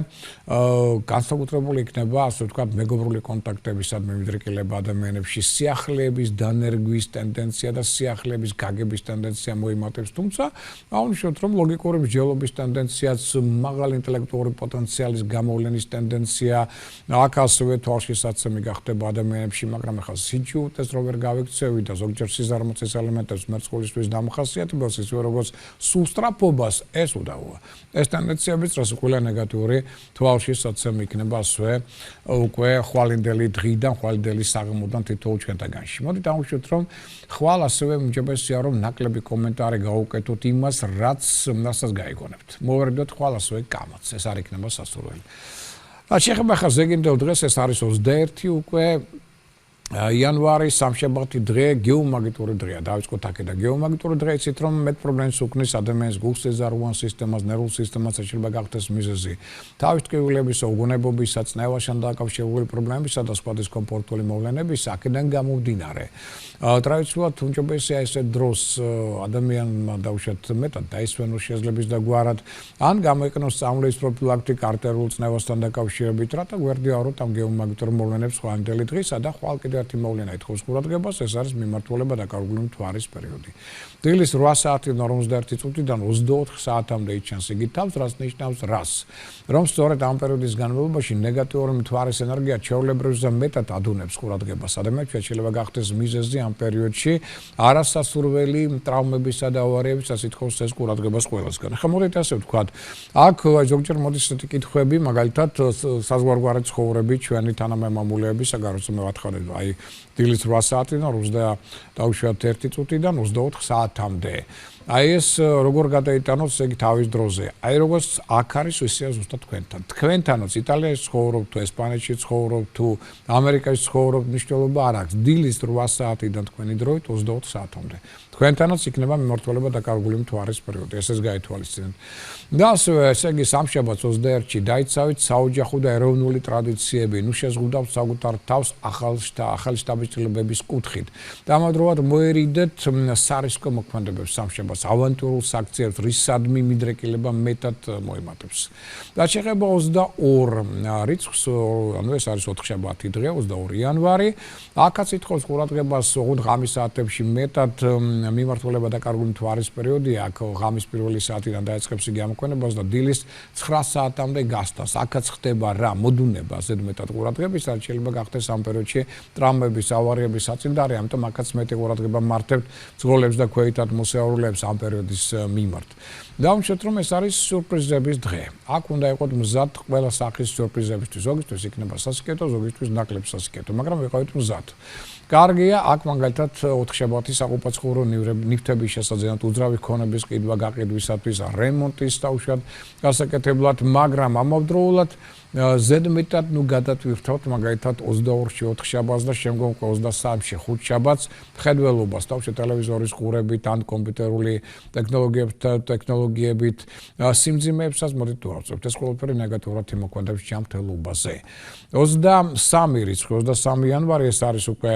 განსაკუთრებული იქნება, ასე ვთქვათ, მეგობრული კონტაქტებისადმი მიდრეკილება ადამიანებში, სიახლეების დანერგვის ტენდენცია და სიახლეების გაგების ტენდენცია მოიმატებს, თუმცა აუნიშნავთ, რომ ლოგიკური მსჯელობის ტენდენციაც, მაღალი ინტელექტუალური პოტენციალის გამოვლენის ტენდენცია, აქ ასევე თვალშისაცემი გახდება ადამიანებში, მაგრამ ახლა სიჩუვეს რო ვერ გავიქცევი და ზოგჯერ სიზარმაცის ელემენტებს მერწყულისთვის დამახასიათებელს, ისე როგორც სუსტრაფობას ეს უდავოა. ეს ტენდენციებიც რას ყველა ნეგატიური თვალშისაცემი იქნება ასევე უკვე ხვალინდელი დღიდან, ხვალინდელი საღამოდან თითოეულ ჩვენთაგანში. მოდით დავუშვათ, რომ ხვალ ასევე უმჯობესია, რომ ნაკლები კომენტარი გავუკეთოთ იმას, რასაც გაიგონებთ. მოვერდოთ ხვალ ასევე კამაც, ეს არ იქნება სასურველი. შეხება ხა ზეგინდელ დღეს, ეს არის 21 უკვე იანვარის სამშაბათი დღე, გეომაგნიტური დღეა. დავიწყოთ აქედან. გეომაგნიტური დღე იცით, რომ მეტ პრობლემას უქმნის ადამიანის გულს ეზარუან სისტემას, ნერვულ სისტემას, შეიძლება გახდეს მიზეზი თავის ტკივილებისა, უგონებობისა, წნევასთან დაკავშირებული პრობლემებისა და სხვა დისკომფორტული მოვლენების აქედან გამომდინარე. ტრადიციულად უმჯობესია ესე დროს ადამიანმა დაუშვათ მეტად დაისვენოს შეძლების და გვარად, ან გამოიყენოს სწავლის პროფილაქტიკა არტერულ წნევასთან დაკავშირებით, რათა გვერდიავროთ ამ გეომაგნიტურ მოვლენებს ხვალინდელი დღისა და ხვალ კიდევ ერთი მოვლენა ითხოვს ყურადღებას, ეს არის მიმართულება დაკარგული მთვარის პერიოდი. დილის 8 საათიდან 51 წუთიდან 24 საათამდე იჩენს იგი თავს, რაც ნიშნავს რას? რომ სწორედ ამ პერიოდის განმავლობაში ნეგატიური მთვარის ენერგია ჩვეულებრივზე მეტად ადუნებს ყურადღებას. ადამიანს შეიძლება გახდეს მიზეზი ამ პერიოდში არასასურველი ტრავმებისა და ავარიებისას ითხოვს ეს ყურადღებას ყველასგან. ხა მოდით ასე ვთქვათ, აქ ზოგჯერ მოდის ესეთი კითხვები, მაგალითად საზღვარგარეთ ცხოვრები ჩვენი თანამემამულეები საგარეო მევათხარებ, აი დილის 8 საათიდან 21 წუთიდან 24 საათამდე. აი ეს როგორ გადაიტანოთ ეგ თავის დროზე. აი როგორც აქ არის ისეა ზუსტად თქვენთან. თქვენთანაც იტალიაში ცხოვრობ თუ ესპანეთში ცხოვრობ თუ ამერიკაში ცხოვრობ, მნიშვნელობა არ აქვს. დილის 8 საათიდან თქვენი დროით 24 საათამდე. თქვენთანაც იქნება მიმართულება დაკარგული მთვარის პერიოდი. ესეც გაითვალისწინეთ. და ასევე ესე იგი სამშაბათს 21-ში დაიცავით საოჯახო და ეროვნული ტრადიციები, ნუ შეზღუდავთ საკუთარ თავს ახალი შთაბეჭდილებების კუთხით. დამადროულად მოერიდეთ სარისკო მოქმედებებს სამშაბათს, ავანტურულ საქციელს, რისადმი მიდრეკილება მეტად მოემატებს. და შეხება 22 რიცხვს, ანუ ეს არის 4 შაბათი დღე, 22 იანვარი. აქაც ითხოვს ყურადღებას ღამის საათებში მეტად მიმართულება დაკარგული მთვარის პერიოდია, აქ ღამის პირველი საათიდან დაიწყებს იგი ამოქმედებას და დილის 9 საათამდე გასტას. აქაც ხდება რა? მოდუნება ზედმეტად ყურადღების, რაც შეიძლება გახდეს ამ პერიოდში ტრავმების, ავარიების საწინდარი, ამიტომ აქაც მეტი ყურადღება მართებთ ძღოლებს და ქვეითად მოსაურულეებს ამ პერიოდის მიმართ. დავუშვათ, რომ ეს არის სიურპრიზების დღე. აქ უნდა იყოთ მზად ყველა სახის სიურპრიზებისთვის. ზოგისთვის იქნება სასიკეთო, ზოგისთვის ნაკლებ სასიკეთო, მაგრამ ვიყავით მზად. კარგია, აქ მაგალითად 4 შაბათის საყოფაცხოვრო ნივთების შესაძლებლად უძრავი ქონების ყიდვა გაყიდვისათვის, რემონტის თავშად გასაკეთებლად, მაგრამ ამავდროულად ზედმეტად გადატვირთავთ მაგალითად 22-ში 4 შაბათს და შემდგომ 23-ში 5 შაბათს ხედველობას თავში ტელევიზორის ყურებით ან კომპიუტერული ტექნოლოგიებით სიმძიმეებსაც მოდით თუ ავწევთ ეს ყველაფერი ნეგატიურად იმოქმედებს ჯანმრთელობაზე 23 რიცხვი 23 იანვარი ეს არის უკვე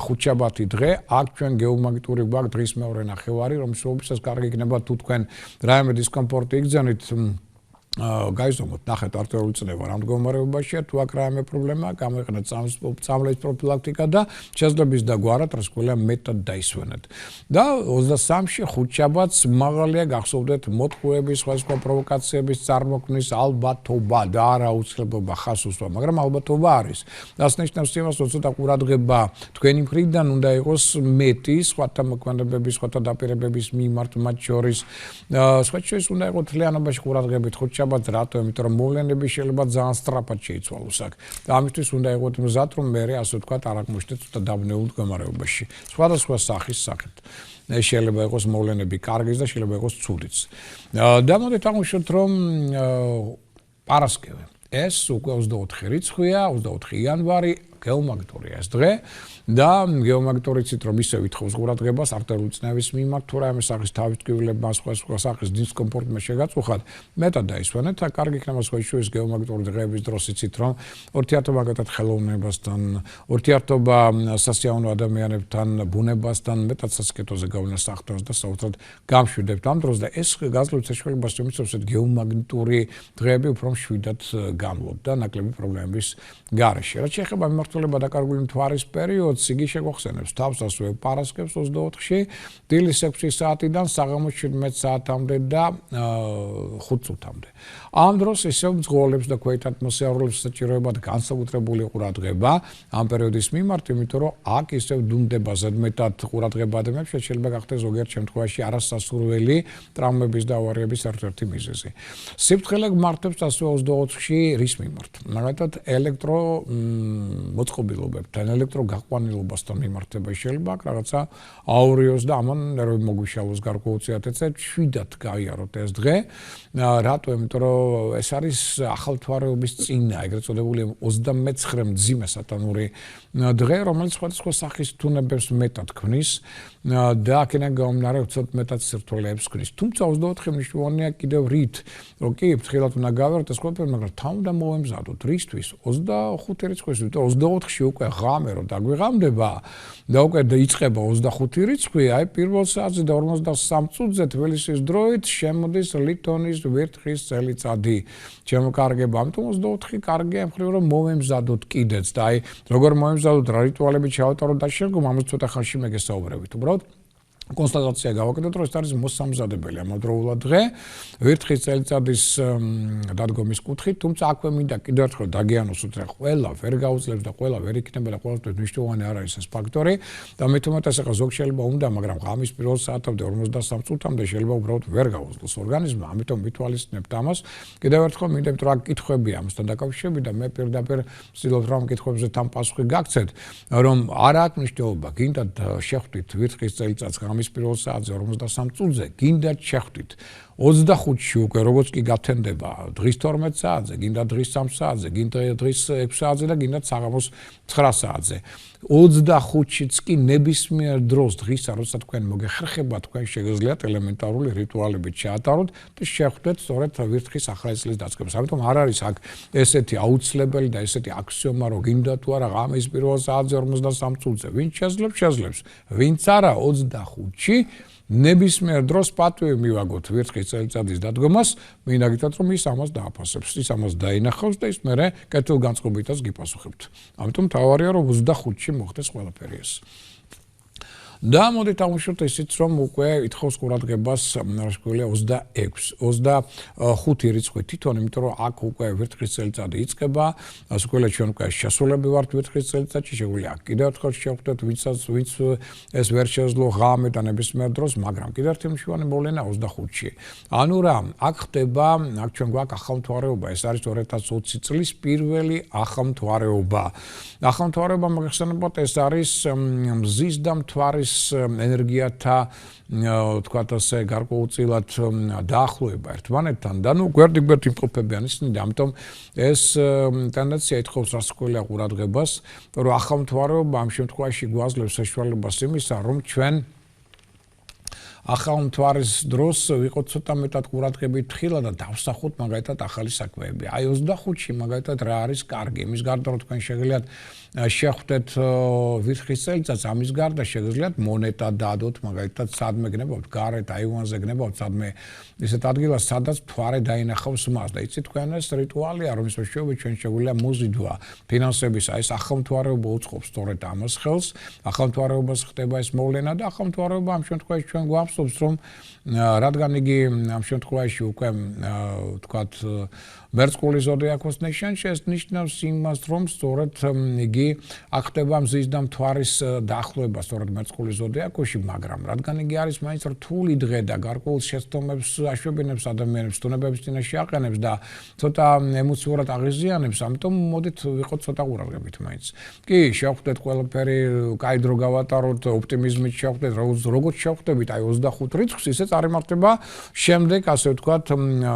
ხუთშაბათი დღე აქ ჩვენ გეომაგნიტური გვაქვს დღის მეორე ნახევარი რომელშიც კარგი იქნება თუ თქვენ რაიმე დისკომფორტი იგრძნით გაიზომოთ ნახეთ არტერიული წნევა რა მდგომარეობაშია თუ აქ რაიმე პრობლემა გამოიყენეთ წამლების პროფილაქტიკა და შესაძლებლობის დაგვარად რაც ყველა მეტად დაისვენეთ და 23-ში ხუთშაბათს მაღალია გახსოვდეთ მოტყუების სხვადასხვა პროვოკაციების წარმოქმნის ალბათობა და არა აუცილებლობა ხას უსვა მაგრამ ალბათობა არის das ნიშნავს იმას რომ ცოტა ყურადღება თქვენი მხრიდან უნდა იყოს მეტი სხვათა მოქმედებების სხვათა დაპირებების მიმართ მათ შორის სხვა შორის უნდა იყოს თლიანობაში ყურადღებით შაბათს რატო? იმიტომ რომ მოვლენები შეიძლება ძალიან სწრაფად შეიცვალოს აქ. და ამისთვის უნდა იყოთ მზად რომ მე ასე ვთქვათ არ აღმოჩნდეთ ცოტა დაბნეულ მდგომარეობაში. სხვადასხვა სახის სახით. შეიძლება იყოს მოვლენები კარგიც და შეიძლება იყოს ცუდიც. და მოდით აღმოჩნდეთ რომ პარასკევი ეს უკვე 24 რიცხვია, 24 იანვარი გეომაგნიტურია ეს დღე და გეომაგნიტური ცით რომ ისე ვითხოვს ყურადღებას არტერიული წნევის მიმართ თუ რაიმე სახის თავის ტკივილებმა სხვა სახის დისკომფორტმა შეგაწუხათ მეტად დაისვენეთ და კარგი იქნება სხვა შორის გეომაგნიტური დღეების დროს იცით რომ ურთიერთობა მაგათად ხელოვნებასთან ურთიერთობა სასიამოვნო ადამიანებთან ბუნებასთან მეტად სასიკეთოზე გავლენას ახდენს და საოცრად გამშვიდებთ ამ დროს და ეს გაძლევთ საშუალებას რომ ისე გეომაგნიტური დღეები უფრო მშვიდად განვლოთ და ნაკლები პრობლემების გარეშე რაც შეეხება მიმართულება დაკარგული მთვარის პერიოდს იგი შეგახსენებს თავს ასევე პარასკევს 24-ში დილის 6 საათიდან საღამოს 17 საათამდე და 5 წუთამდე ამ დროს ისევ მძღოლებს და ქვეით ატმოსფეროს საჭიროებად განსაკუთრებული ყურადღება ამ პერიოდის მიმართ იმიტომ რომ აქ ისევ დუმდება ზედმეტად ყურადღება ადამიანებს შეიძლება გახდეს ზოგიერთ შემთხვევაში არასასურველი ტრამვების და ავარიების ერთ-ერთი მიზეზი სიფრთხილე გმართებს ასევე 24-ში რის მიმართ მაგალითად ელექტრო მოწყობილობებთან ელექტროგაყვანილობასთან მიმართება შეიძლება რაღაცა აურიოს და ამან ნერვები მოგვიშალოს გარკვეულწილად ეცეთ შვიდად გაიაროთ ეს დღე რატო იმიტომ რომ ეს არის ახალთვარეობის წინა ეგრეთ წოდებული 29 მძიმე სატანური დღე რომელიც სხვადასხვა სახის თუნებებს მეტად ქმნის და აქედან გამომდინარე უცებ მეტად სირთულეებს ქმნის თუმცა 24 მნიშვნელოვანია კიდევ რით რომ კი ფრთხილად უნდა გავაროთ ეს ყველაფერი მაგრამ თან უნდა მოვემზადოთ რისთვის 25 რიცხვის 24-ში უკვე ღამე რომ დაგვიღამდება და უკვე იწყება 25 რიცხვი აი პირველ საათზე და 53 წუთზე თბილისის დროით შემოდის ლიტონის ვერთხის წელიწადი შემოკარგება ამიტომ 24 კარგია მხრივ რომ მოვემზადოთ კიდეც და აი როგორ მოვემზადოთ რა რიტუალები ჩავატაროთ და შემდგომ ამას ცოტა ხანში მეგესაუბრებით უბრალოდ კონსტატაცია გავაკეთეთ რომ ეს არის მოსამზადებელი ამავდროულად დღე ვერთხის წელიწადის დადგომის კუთხით თუმცა აქვე მინდა კიდევ ერთხელ დაგიანოსოთ რა ყველა ვერ გაუძლებს და ყველა ვერ იქნება და ყველასთვის მნიშვნელოვანი არ არის ეს ფაქტორი და მე თუმცა ახლა ზოგ შეიძლება უნდა მაგრამ ღამის პირველ საათამდე 53 წუთამდე შეიძლება უბრალოდ ვერ გაუძლოს ორგანიზმმა ამიტომ ვითვალისწინებთ ამას კიდევ ერთხელ მინდა იმიტომ რომ კითხვები ამასთან დაკავშირებით და მე პირდაპირ ვცდილობ რომ კითხვებზე თან პასუხი გაგცეთ რომ არ აქვს მნიშვნელობა გინდათ შეხვდით ვერთხის წელიწადს ის პირველ საათზე 53 წუთზე გინდათ შეხვდით 25-ში უკვე როგორც კი გათენდება დღის 12 საათზე გინდათ დღის 3 საათზე გინდათ დღის 6 საათზე და გინდათ საღამოს 9 საათზე 25-შიც კი ნებისმიერ დროს დღისა როცა თქვენ მოგეხერხება თქვენ შეგიძლიათ ელემენტარული რიტუალებით შეატაროთ და შეხვდეთ სწორედ ვერთხის ახალი წლის დაწყებას ამიტომ არ არის აქ ესეთი აუცილებელი და ესეთი აქსიომა რომ გინდა თუ არა ღამის პირველ საათზე 53 წუთზე ვინც შეძლებს ვინც არა 25-ში ნებისმიერ დროს პატივი მივაგოთ ვერთხის წელიწადის დადგომას მინდა გითხრათ რომ ის ამას დააფასებს ის ამას დაინახავს და ის მერე კეთილგანწყობითაც გიპასუხებთ ამიტომ თავარია რომ 25-ში მოხდეს ყველაფერი ეს და მოდით აღმოჩნდეთ ისიც რომ უკვე ითხოვს ყურადღებას რაშკოლია 25 რიცხვი თვითონ იმიტომ რომ აქ უკვე ვერთხის წელიწადი იწყება ასე ყველა ჩვენ უკვე შესულები ვართ ვერთხის წელიწადში შეგვიძლია კიდევ ერთხელ შევხვდეთ ვინც ეს ვერ შეძლო ღამე და ნებისმიერ დროს მაგრამ კიდევ ერთი მნიშვნელოვანი მოვლენა 25-ში ანუ რა აქ ხდება აქ ჩვენ გვაქვს ახალმთვარეობა ეს არის 2020 წლის პირველი ახალმთვარეობა ახალმთვარეობა მოიხსენებათ ეს არის მზის და მთვარის მთვარის ენერგიათა თქვათ ასე გარკვეულწილად დაახლოება ერთმანეთთან და გვერდ-გვერდ იმყოფებიან ისინი, ამიტომ ეს ტენდენცია ეთხოვს რასაკვირველია ყურადღებას, რომ ახალმთვარეობა ამ შემთხვევაში გვაძლევს საშუალებას იმისა, რომ ჩვენ ახალმთვარის დროს ვიყოთ ცოტა მეტად ყურადღებით თხილა და დავსახოთ მაგალითად ახალი საქმეები. აი 25-ში მაგალითად რა არის კარგი, იმის გარდა რომ თქვენ შეგიძლიათ შეხვდეთ ვირთხის წელიწადს, ამის გარდა შეგიძლიათ მონეტა დადოთ, მაგალითად სადმე გნებავთ გარეთ აივანზე გნებავთ სადმე ისეთ ადგილას, სადაც მთვარე დაინახავს მას და იცით თქვენ ეს რიტუალია, რომლის მეშვეობით ჩვენ შეგვიძლია მოზიდვა ფინანსების, აი ეს ახალმთვარეობა უწყობს სწორედ ამას ხელს, ახალმთვარეობას ხდება ეს მოვლენა და ახალმთვარეობა ამ შემთხვევაში ჩვენ გვახსოვს, რომ რადგან იგი ამ შემთხვევაში უკვე თქვათ მერწყული ზოდიაქოს ნიშანში, ეს ნიშნავს იმას, რომ სწორედ იგი აქ ხდება მზის და მთვარის დაახლოება სწორედ მერწყული ზოდიაქოში, მაგრამ რადგან იგი არის მაინც რთული დღე და გარკვეულ შეცდომებს აშვებინებს ადამიანებს, თუნებების წინაშე აყენებს და ცოტა ემოციურად აღიზიანებს, ამიტომ მოდით ვიყოთ ცოტა ყურადღებით მაინც. კი, შევხვდეთ ყველაფერი, კაი დრო გავატაროთ, ოპტიმიზმით შევხვდეთ, როგორც შევხვდებით აი 25 რიცხვს, ისე წარიმართება შემდეგ, ასე ვთქვათ,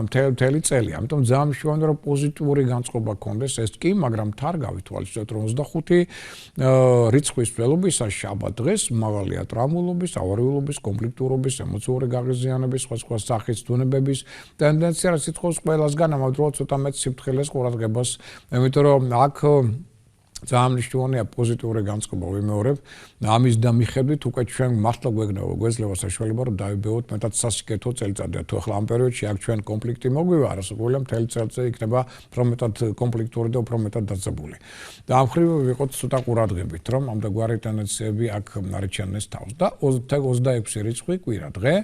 მთელი წელი. ამიტომ ძალიან მშვენიერი რომ პოზიტიური განწყობა გქონდეს, ეს კი, მაგრამ თარგავით თვალისწინებთ რომ 25 რიცხვის ველობისას შაბათ დღეს მაღალია ტრამულობის, ავარიულობის, კონფლიქტურობის, ემოციური გაღიზიანების, სხვა სახის თუნებების ტენდენცია, რაც ითხოვს ყველასგან ამავდროულად ცოტა მეტ სიფრთხილეს ყურადღებას, იმიტომ რომ აქ ძალიან მნიშვნელოვანია პოზიტიური განწყობა ვიმეორებ. ამის და მიხედვით უკვე ჩვენ მართლა გვეძლევა საშუალება რომ დავიბეოთ მეტად სასიკეთო წელიწადია. თუ ახლა ამ პერიოდში აქ ჩვენ კონფლიქტი მოგვივა, რასაკვირველია მთელი წელიწადი იქნება უფრო მეტად კონფლიქტური და უფრო მეტად დაძაბული. და ამ ხრივ ვიყოთ ცოტა ყურადღებით, რომ ამდაგვარი ტენდენციები აქ არჩენდეს თავს. და 26 რიცხვი კვირა დღე,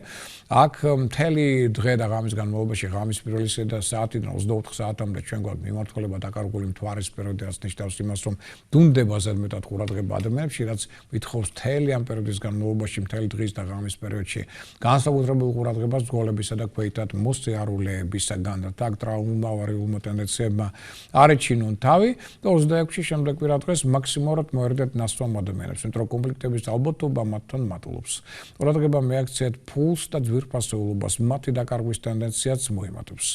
აქ მთელი დღე და ღამის განმავლობაში ღამის პირველი საათიდან 24 საათამდე ჩვენ გვაქვს მიმართულება დაკარგული მთვარის პერიოდი, რაც ნიშნავს იმას, რომ დუნდება ზედმეტად ყურადღება ადამიანებში, რაც ვითხოვს მთელი ამ პერიოდის განმავლობაში, მთელი დღის და ღამის პერიოდში განსაკუთრებულ ყურადღებას ბრძოლებისა და ქვეითად მოსწიარულეებისაგან, რათა ტრაუმატულ ტენდენციებმა არ ეჩინონ თავი და 26-ში შემდეგ კვირა დღეს მაქსიმალურად მოერიდეთ ნასვამ ადამიანებს, იმიტომ რომ კონფლიქტების ალბათობა მათთან მატულობს. ყურადღება მიაქციეთ ფულს და ძვირფასეულობას, მათი დაკარგვის ტენდენციაც მოიმატებს.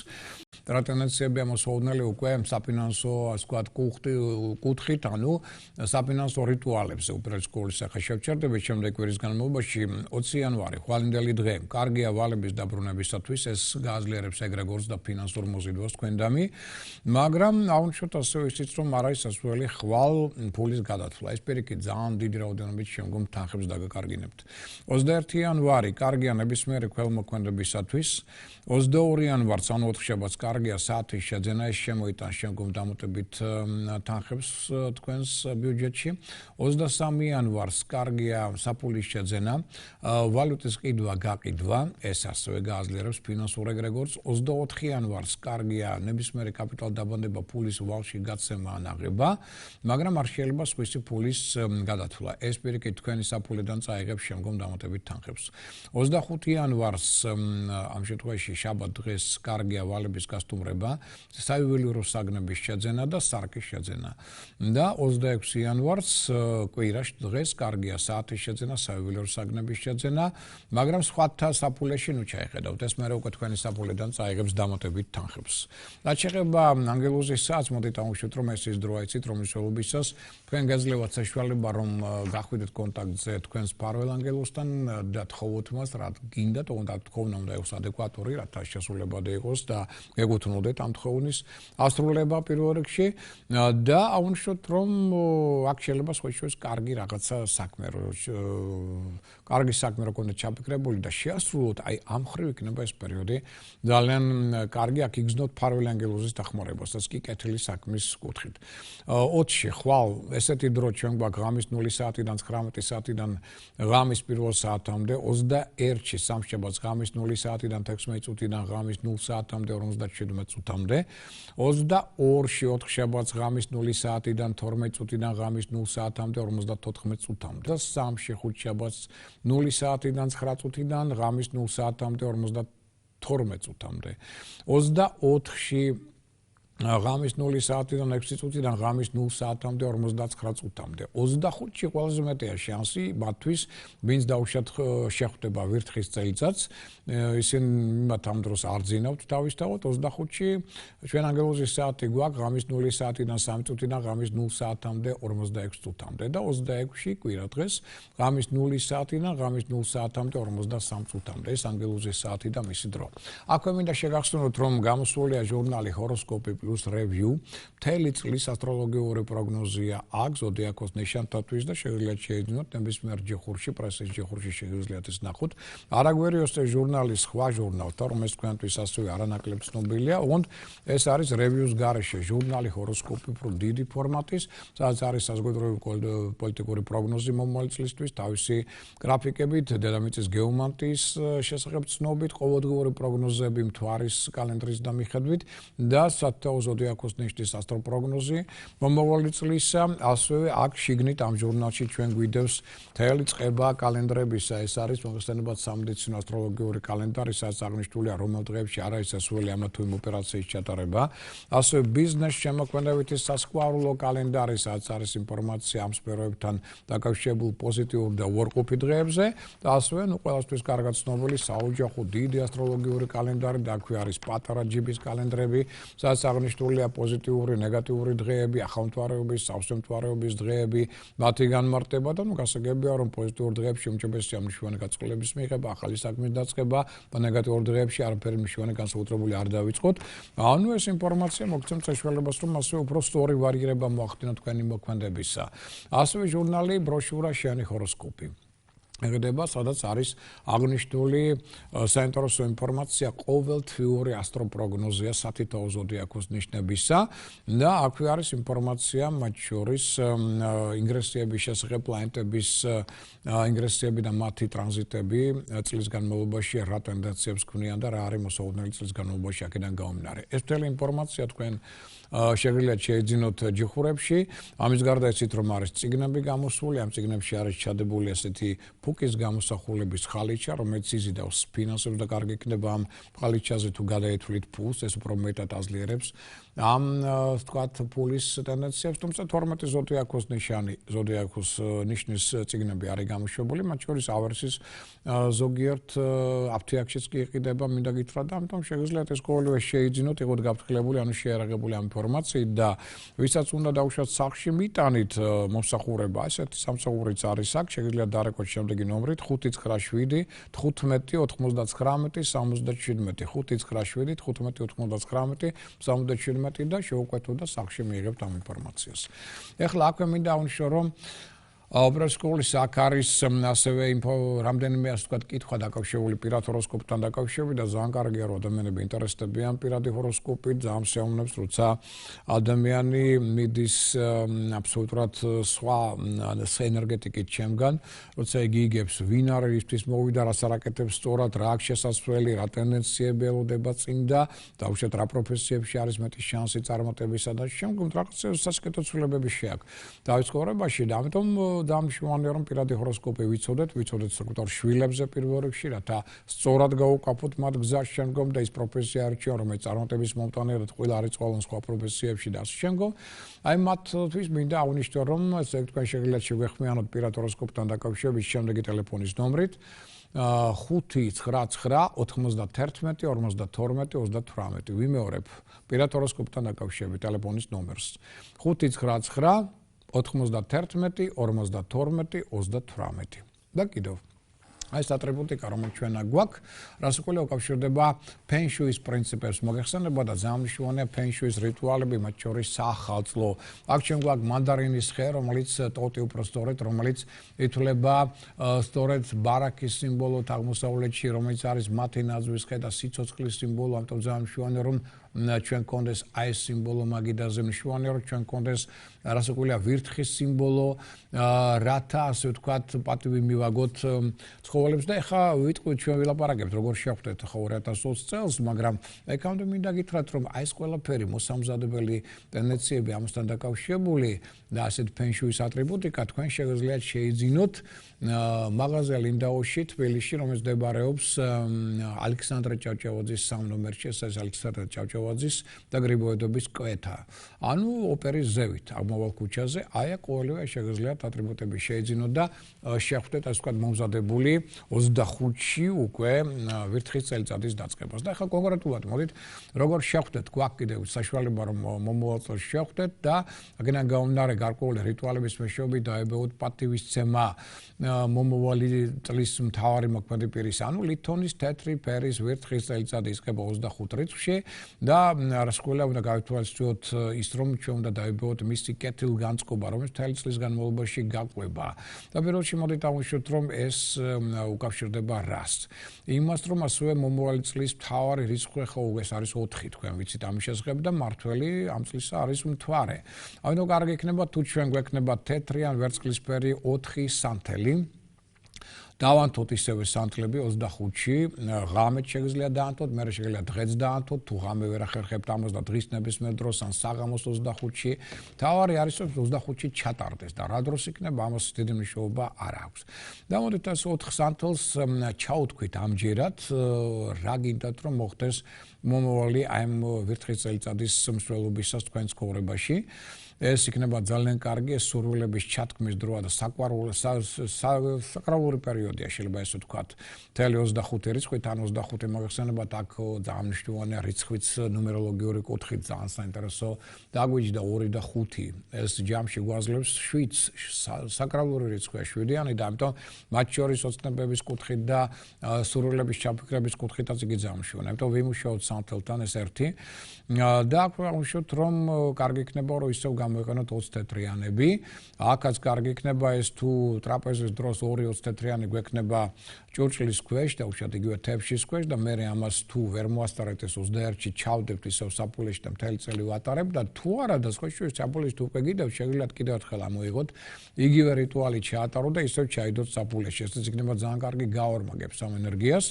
რა ტენდენციები ამოსაუბნელი უკვე საფინანსო, ასე ვთქვათ, კუთხით, ანუ საფინანსო რიტუალებზე უპირატესობის სახე შევჩერდებით შემდეგ კვირის განმავლობაში 20 იანვარი, ხვალინდელი დღე, კარგია ვალების დაბრუნებისათვის, ეს გააძლიერებს ეგრეგორს და ფინანსურ მოზიდვას თქვენდამი, მაგრამ აუნჩოთ ასევე ისიც, რომ არ არის სასურველი ხვალ ფულის გადათვლა. ეს პირიქით ძალიან დიდი რაოდენობით შემდგომ თანხებს დაგაკარგინებთ. 21 იანვარი, კარგია ნებისმიერი ქველმოქმედებისათვის, 22 იანვარს, ანუ ოთხშაბათს კარგია საათის შეძენა, ეს შემოიტანს შემდგომ დამატებით თანხებს თქვენს ბიუჯეტში. 23 იანვარს კარგია საფულის შეძენა, ვალუტის ყიდვა, გაყიდვა, ეს ასევე გააძლიერებს ფინანსურ ეგრეგორს. 24 იანვარს კარგია ნებისმიერი კაპიტალ დაბანდება, ფულის ვალში გაცემა ან აღება, მაგრამ არ შეიძლება სხვისი ფულის გადათვლა. ეს პირიქით თქვენი საფულიდან წაიღებს შემდგომ დამატებით თანხებს. 25 იანვარს ამ შემთხვევაში შაბათ დღეს კარგია ვალების გასტუმრება, საიუველირო საგნების შეძენა და სარკის შეძენა. და 26 იანვარს კვირას დღეს კარგია საათის შეძენა, საიუველირო საგნების შეძენა, მაგრამ სხვათა საფულეში ნუ ჩაიხედავთ, ეს მე უკვე თქვენი საფულიდან წაიღებს დამატებით თანხებს. რაც შეეხება ანგელოზის საათს, მოდით ამოვშვით, რომ ეს ის დროა იცით, რომლის ველობისას თქვენ გაძლევათ საშუალება, რომ გახვიდეთ კონტაქტზე თქვენს ფარველ ანგელოზთან და თხოვოთ მას, რა გინდათ, თუნდაც თხოვნა უნდა იყოს ადეკვატური, რათა შესრულებადი იყოს და გეკუთვნოდეთ ამ თხოვნის ასრულება პირველ რიგში და აუნიშნოთ, რომ აქ შეიძლება სხვაშორის კარგი რაღაცა საქმე, კარგი საქმე რო გქონდეთ ჩაფიქრებული და შეასრულოთ, აი ამ ხრივ იქნება ეს პერიოდი ძალიან კარგი, აქ იგრძნოთ ფარველი ანგელოზის დახმარებასაც კი კეთილი საქმის კუთხით. 20-ში ხვალ ესეთი დრო ჩვენ გვაქვს ღამის 0 საათიდან 19 საათიდან ღამის პირველ საათამდე, 21-ში სამშაბათს ღამის 0 საათიდან 16 წუთიდან ღამის 0 საათამდე 57 წუთამდე, 22-ში 4 შაბათს ღამის 0 საათიდან 12 წუთიდან ღამის 0 საათამდე 54 წუთამდე და 3-ში 5 შაბათს 0 საათიდან 9 წუთიდან ღამის 0 საათამდე 52 წუთამდე. 24-ში ღამის 0 საათიდან 6 წუთიდან ღამის 0 საათამდე 59 წუთამდე. 25-ში ყველაზე მეტია შანსი მათთვის, ვინც დაუშვათ შეხვდება ვირთხის წელიწადს. ისინი მათ ამ დროს არ ძინავთ თავისთავად. 25-ში ჩვენ ანგელოზის საათი გვაქვს ღამის 0 საათიდან 3 წუთიდან ღამის 0 საათამდე 46 წუთამდე და 26-ში კვირა დღეს ღამის 0 საათიდან ღამის 0 საათამდე 53 წუთამდე. ეს ანგელოზის საათი და მისი დრო. აქვე მინდა შეგახსენოთ, რომ გამოსულია ჟურნალი ჰოროსკოპი plus review მთელი წლის ასტროლოგიური პროგნოზია აქ ზოდიაქოს ნიშანთათვის და შეგვიძლიათ შეეძინოთ ნებისმიერ ჯიხურში, პრესის ჯიხურში შეგვიძლიათ ეს ნახოთ. არაგვერიოს ეს ჟურნალი სხვა ჟურნალთან, რომელიც თქვენთვის ასევე არანაკლებ ცნობილია, ოღონდ ეს არის reviews გარეშე ჟურნალი ჰოროსკოპი უფრო დიდი ფორმატის, სადაც არის საზოგადოებრივი პოლიტიკური პროგნოზი მომავალ წლისთვის, თავისი გრაფიკებით, დედამიწის გეომანტიის შესახებ ცნობით, ყოველდღიური პროგნოზები მთვარის კალენდრის და მიხედვით და ზოდიაქოს ნიშნის ასტროპროგნოზი მომავალი წლისა, ასევე აქ შიგნით ამ ჟურნალში ჩვენ გვიდევს მთელი წყება კალენდრებისა. ეს არის მოხსენებად სამედიცინო ასტროლოგიური კალენდარი, სადაც აღნიშნულია რომელ დღეებში არა ისასვლელი ამა თუ იმ ოპერაციის ჩატარება. ასევე ბიზნეს შემოქმედებითი სასხვარულო კალენდარი, სადაც არის ინფორმაცია ამ სფეროებთან დაკავშირებულ პოზიტიურ და უარყოფით დღეებზე და ასევე ყველასთვის კარგად ცნობილი საოჯახო დიდი ასტროლოგიური კალენდარი და აქვე არის პატარა ჯიბის კალენდრები, სადაც აღნიშნულია პოზიტიური, ნეგატიური დღეები, ახალმთვარეობის, სავსემთვარეობის დღეები, მათი განმარტება და გასაგებია, რომ პოზიტიურ დღეებში უმჯობესია მნიშვნელოვანი გაწყლების მიღება, ახალი საქმის დაწყება და ნეგატიურ დღეებში არაფერი მნიშვნელოვანი განსაკუთრებული არ დავიწყოთ. ანუ ეს ინფორმაცია მოგცემთ საშუალებას, რომ ასევე უფრო სწორი ვარირება მოახდინოთ თქვენი მოქმედებისა. ასევე ჟურნალი ბროშურა შენი ჰოროსკოპი. ეგდება, სადაც არის აღნიშნული საინტერესო ინფორმაცია ყოველთვიური ასტროპროგნოზია სათითაო ზოდიაქოს ნიშნებისა და აქვე არის ინფორმაცია მათ შორის ინგრესიების შესახებ, პლანეტების ინგრესიები და მათი ტრანზიტები წლის განმავლობაში რა ტენდენციებს ქმნიან და რა არის მოსავალ წლის განმავლობაში აქედან გამომდინარე. ეს მთელი ინფორმაცია თქვენ შეგვიძლიათ შეეძინოთ ჯიხურებში. ამის გარდა იცით, რომ არის წიგნები გამოსული, ამ წიგნებში არის ჩადებული ასეთი ფუკის გამოსახულების ხალიჩა, რომელიც იზიდავს ფინანსებს და კარგი იქნება ამ ხალიჩაზე თუ გადაეთვლით ფულს, ეს უფრო მეტად აძლიერებს ამ თქვათ ფულის ტენდენციებს, თუმცა 12 ზოდიაქოს ნიშანი, ზოდიაქოს ნიშნის წიგნები არის გამოშვებული, მათ შორის ავერსის ზოგიერთ აფთიაქშიც კი იყიდება, მინდა გითხრათ და ამიტომ შეგვიძლიათ ეს ყოველივე შეიძინოთ, იყოთ გაფრთხილებული, ანუ შეარაღებული ამ ინფორმაციით და ვისაც უნდა დაუშვათ სახლში მიტანით მომსახურება, ესეთი სამსახურიც არის აქ, შეგვიძლიათ დარეკოთ შემდეგი ნომრით 597 15 99 77 597 15 99 77 და შევუკვეთოთ და სახლში მიიღებთ ამ ინფორმაციას. ეხლა აქვე მინდა აღვნიშნო, რომ ოპერასკოლის აქ არის ასევე რამდენიმე ასე ვთქვათ კითხვა დაკავშირებული პირად ჰოროსკოპთან დაკავშირებით და ძალიან კარგია, რომ ადამიანები ინტერესდებიან პირადი ჰოროსკოპით, ძალიან შეამონებს, როცა ადამიანი მიდის აბსოლუტურად სხვა ენერგეტიკით ჩემგან, როცა იგი იგებს ვინ არის, ისთვის მოვიდა, რას არაკეთებს სწორად, რა აქვს შესასვლელი, რა ტენდენციები ელოდება წინ და დაუშვათ რა პროფესიებში არის მეტი შანსი წარმატებისა და შემდგომ რაღაცა სასკეთო ცვლილებები შეაქვს თავის ცხოვრებაში და ამიტომ დამშვენია, რომ პირადი ჰოროსკოპი ვიცოდეთ საკუთარ შვილებზე პირველ რიგში, რათა სწორად გავუყაფოთ მათ გზას შემდგომ და ის პროფესია არჩიონ, რომელიც წარმატების მომტანივრად ყველა არის ყველან სხვა პროფესიებში და ასე შემდგომ. აი მათთვის მინდა აღვნიშნო, რომ ესე თქვენ შეგიძლიათ შეგვეხმიანოთ პირად ჰოროსკოპთან დაკავშირებით შემდეგი ტელეფონის ნომრით 599 91 52 38. ვიმეორებ პირად ჰოროსკოპთან დაკავშირებით ტელეფონის ნომერს 599 91 52 38 და კიდევ ეს ატრიბუტიკა, რომელიც ჩვენ გვაქვს, რაც უკვე უკავშირდება ფენშუის პრინციპებს მოგეხსენება და ძალიან მნიშვნელოვანია ფენშუის რიტუალები, მათ შორის საახალწლო. აქ ჩვენ გვაქვს მანდარინის ხე, რომელიც ტოტი უფრო სწორედ, რომელიც ითვლება სწორედ ბარაქის სიმბოლოდ აღმოსავლეთში, რომელიც არის მათი ნაძვის ხე და სიცოცხლის სიმბოლო, ამიტომ ძალიან მნიშვნელოვანია, რომ ჩვენ გქონდეს აი ეს სიმბოლო მაგიდაზე, მნიშვნელოვანია, რომ ჩვენ გქონდეს რაც უყურია ვირთხის სიმბოლო, რათა ასე ვთქვათ, პატივი მივაგოთ ცხოველებს და ეხა ვიტყვით ჩვენ ვილაპარაკებთ როგორ შევხვდეთ ხო 2020 წელს, მაგრამ ეკამდე მინდა გითხრათ, რომ აი ეს ყველაფერი მოსამზადებელი ტენდენციები ამასთან დაკავშირებული და ასეთ ფენშუის ატრიბუტიკა თქვენ შეგვიძლიათ შეიძინოთ მაღაზია ლინდაოში თბილისში, რომელიც მდებარეობს ალექსანდრე ჭავჭავაძის 3 ნომერში, ეს არის ალექსანდრე ჭავჭავაძის თავაძის და გრიბოედობის კვეთა. ანუ ოპერის ზევით აღმოვალ ქუჩაზე აია ყოველივე შეგიძლიათ ატრიბუტები შეიძინოთ და შეხვდეთ ასე ვთქვათ მომზადებული 25-ში უკვე ვირთხის წელიწადის დაწყებას. და ახლა კონკრეტულად მოდით როგორ შეხვდეთ გვაქვს კიდევ საშუალება რომ მომავალ წელს შეხვდეთ და აქედან გამომდინარე გარკვეული რიტუალების მეშვეობით დაებეოთ პატივისცემა მომავალი წლის მთავარი მოქმედი პირის ანუ ლითონის თეთრი ფერის ვირთხის წელიწადი იწყება 25 რიცხვში და რასკვლელა უნდა გავითვალისწინოთ ის რომ ჩვენ უნდა დაებეოთ მისი კეთილგანწყობა რომელიც მთელი წლის განმავლობაში გაყვება და პირველ რიგში მოდით დავუშვათ რომ ეს უკავშირდება რას იმას რომ ასევე მომავალი წლის მთავარი რიცხვი ხო ეს არის 4 თქვენ ვიცით ამის შესახებ და მართველი ამ წლისა არის მთვარე ამიტომ კარგი იქნება თუ ჩვენ გვექნება თეთრი ან ვერცხლისფერი 4 სანთელი დავანთოთ ისევე სანთლები 25-ში, ღამით შეგიძლიათ დაანთოთ, მერე შეგიძლიათ დღეც დაანთოთ, თუ ღამე ვერ ახერხებთ ამას და დღის ნებისმიერ დროს ან საღამოს 25-ში, თავარი არის რომ 25-ში ჩატარდეს და რა დროს იქნება ამას დიდი მნიშვნელობა არ აქვს. და მოდით ეს 4 სანთელს ჩაუთქვით ამჯერად, რა გინდათ რომ მოხდეს მომავალი აი ამ ვირთხის წელიწადის მსვლელობისას თქვენ ცხოვრებაში. ეს იქნება ძალიან კარგი ეს სურვილების ჩათქმის დროა და საკრალური პერიოდია შეიძლება ესე ვთქვათ. მთელი 25 რიცხვით ან 25 მოგეხსენებათ აქ ძალიან მნიშვნელოვანია რიცხვიც ნუმეროლოგიური კუთხით ძალიან საინტერესო დაგვიჯდა 2 და 5 ეს ჯამში გვაძლევს 7 საკრალური რიცხვია 7-იანი და ამიტომ მათ შორის ოცნებების კუთხით და სურვილების ჩაფიქრების კუთხითაც იგი ძალიან მნიშვნელოვანია. ამიტომ ვიმუშაოთ სანთელთან ეს ერთი და აქ ვიმუშაოთ რომ კარგი იქნება რომ ისევ გამოიყენოთ 20 თეთრიანები. აქაც კარგი იქნება ეს თუ ტრაპეზის დროს 2 20 თეთრიანი გვექნება ჭურჭლის ქვეშ და უშუალოდ იგივე თებშის ქვეშ და მე ამას თუ ვერ მოასწარეთ ეს 21-ში ჩავდებთ ისევ საფულეში და მთელი წელი ვატარებ და თუ არა და სხვა შორის საფულეში თუ უკვე გიდევ შეგიძლიათ კიდევ ერთხელ ამოიღოთ იგივე რიტუალი ჩაატარო და ისევ ჩაიდოთ საფულეში. ეს იქნება ძალიან კარგი გაორმაგებს ამ ენერგიას.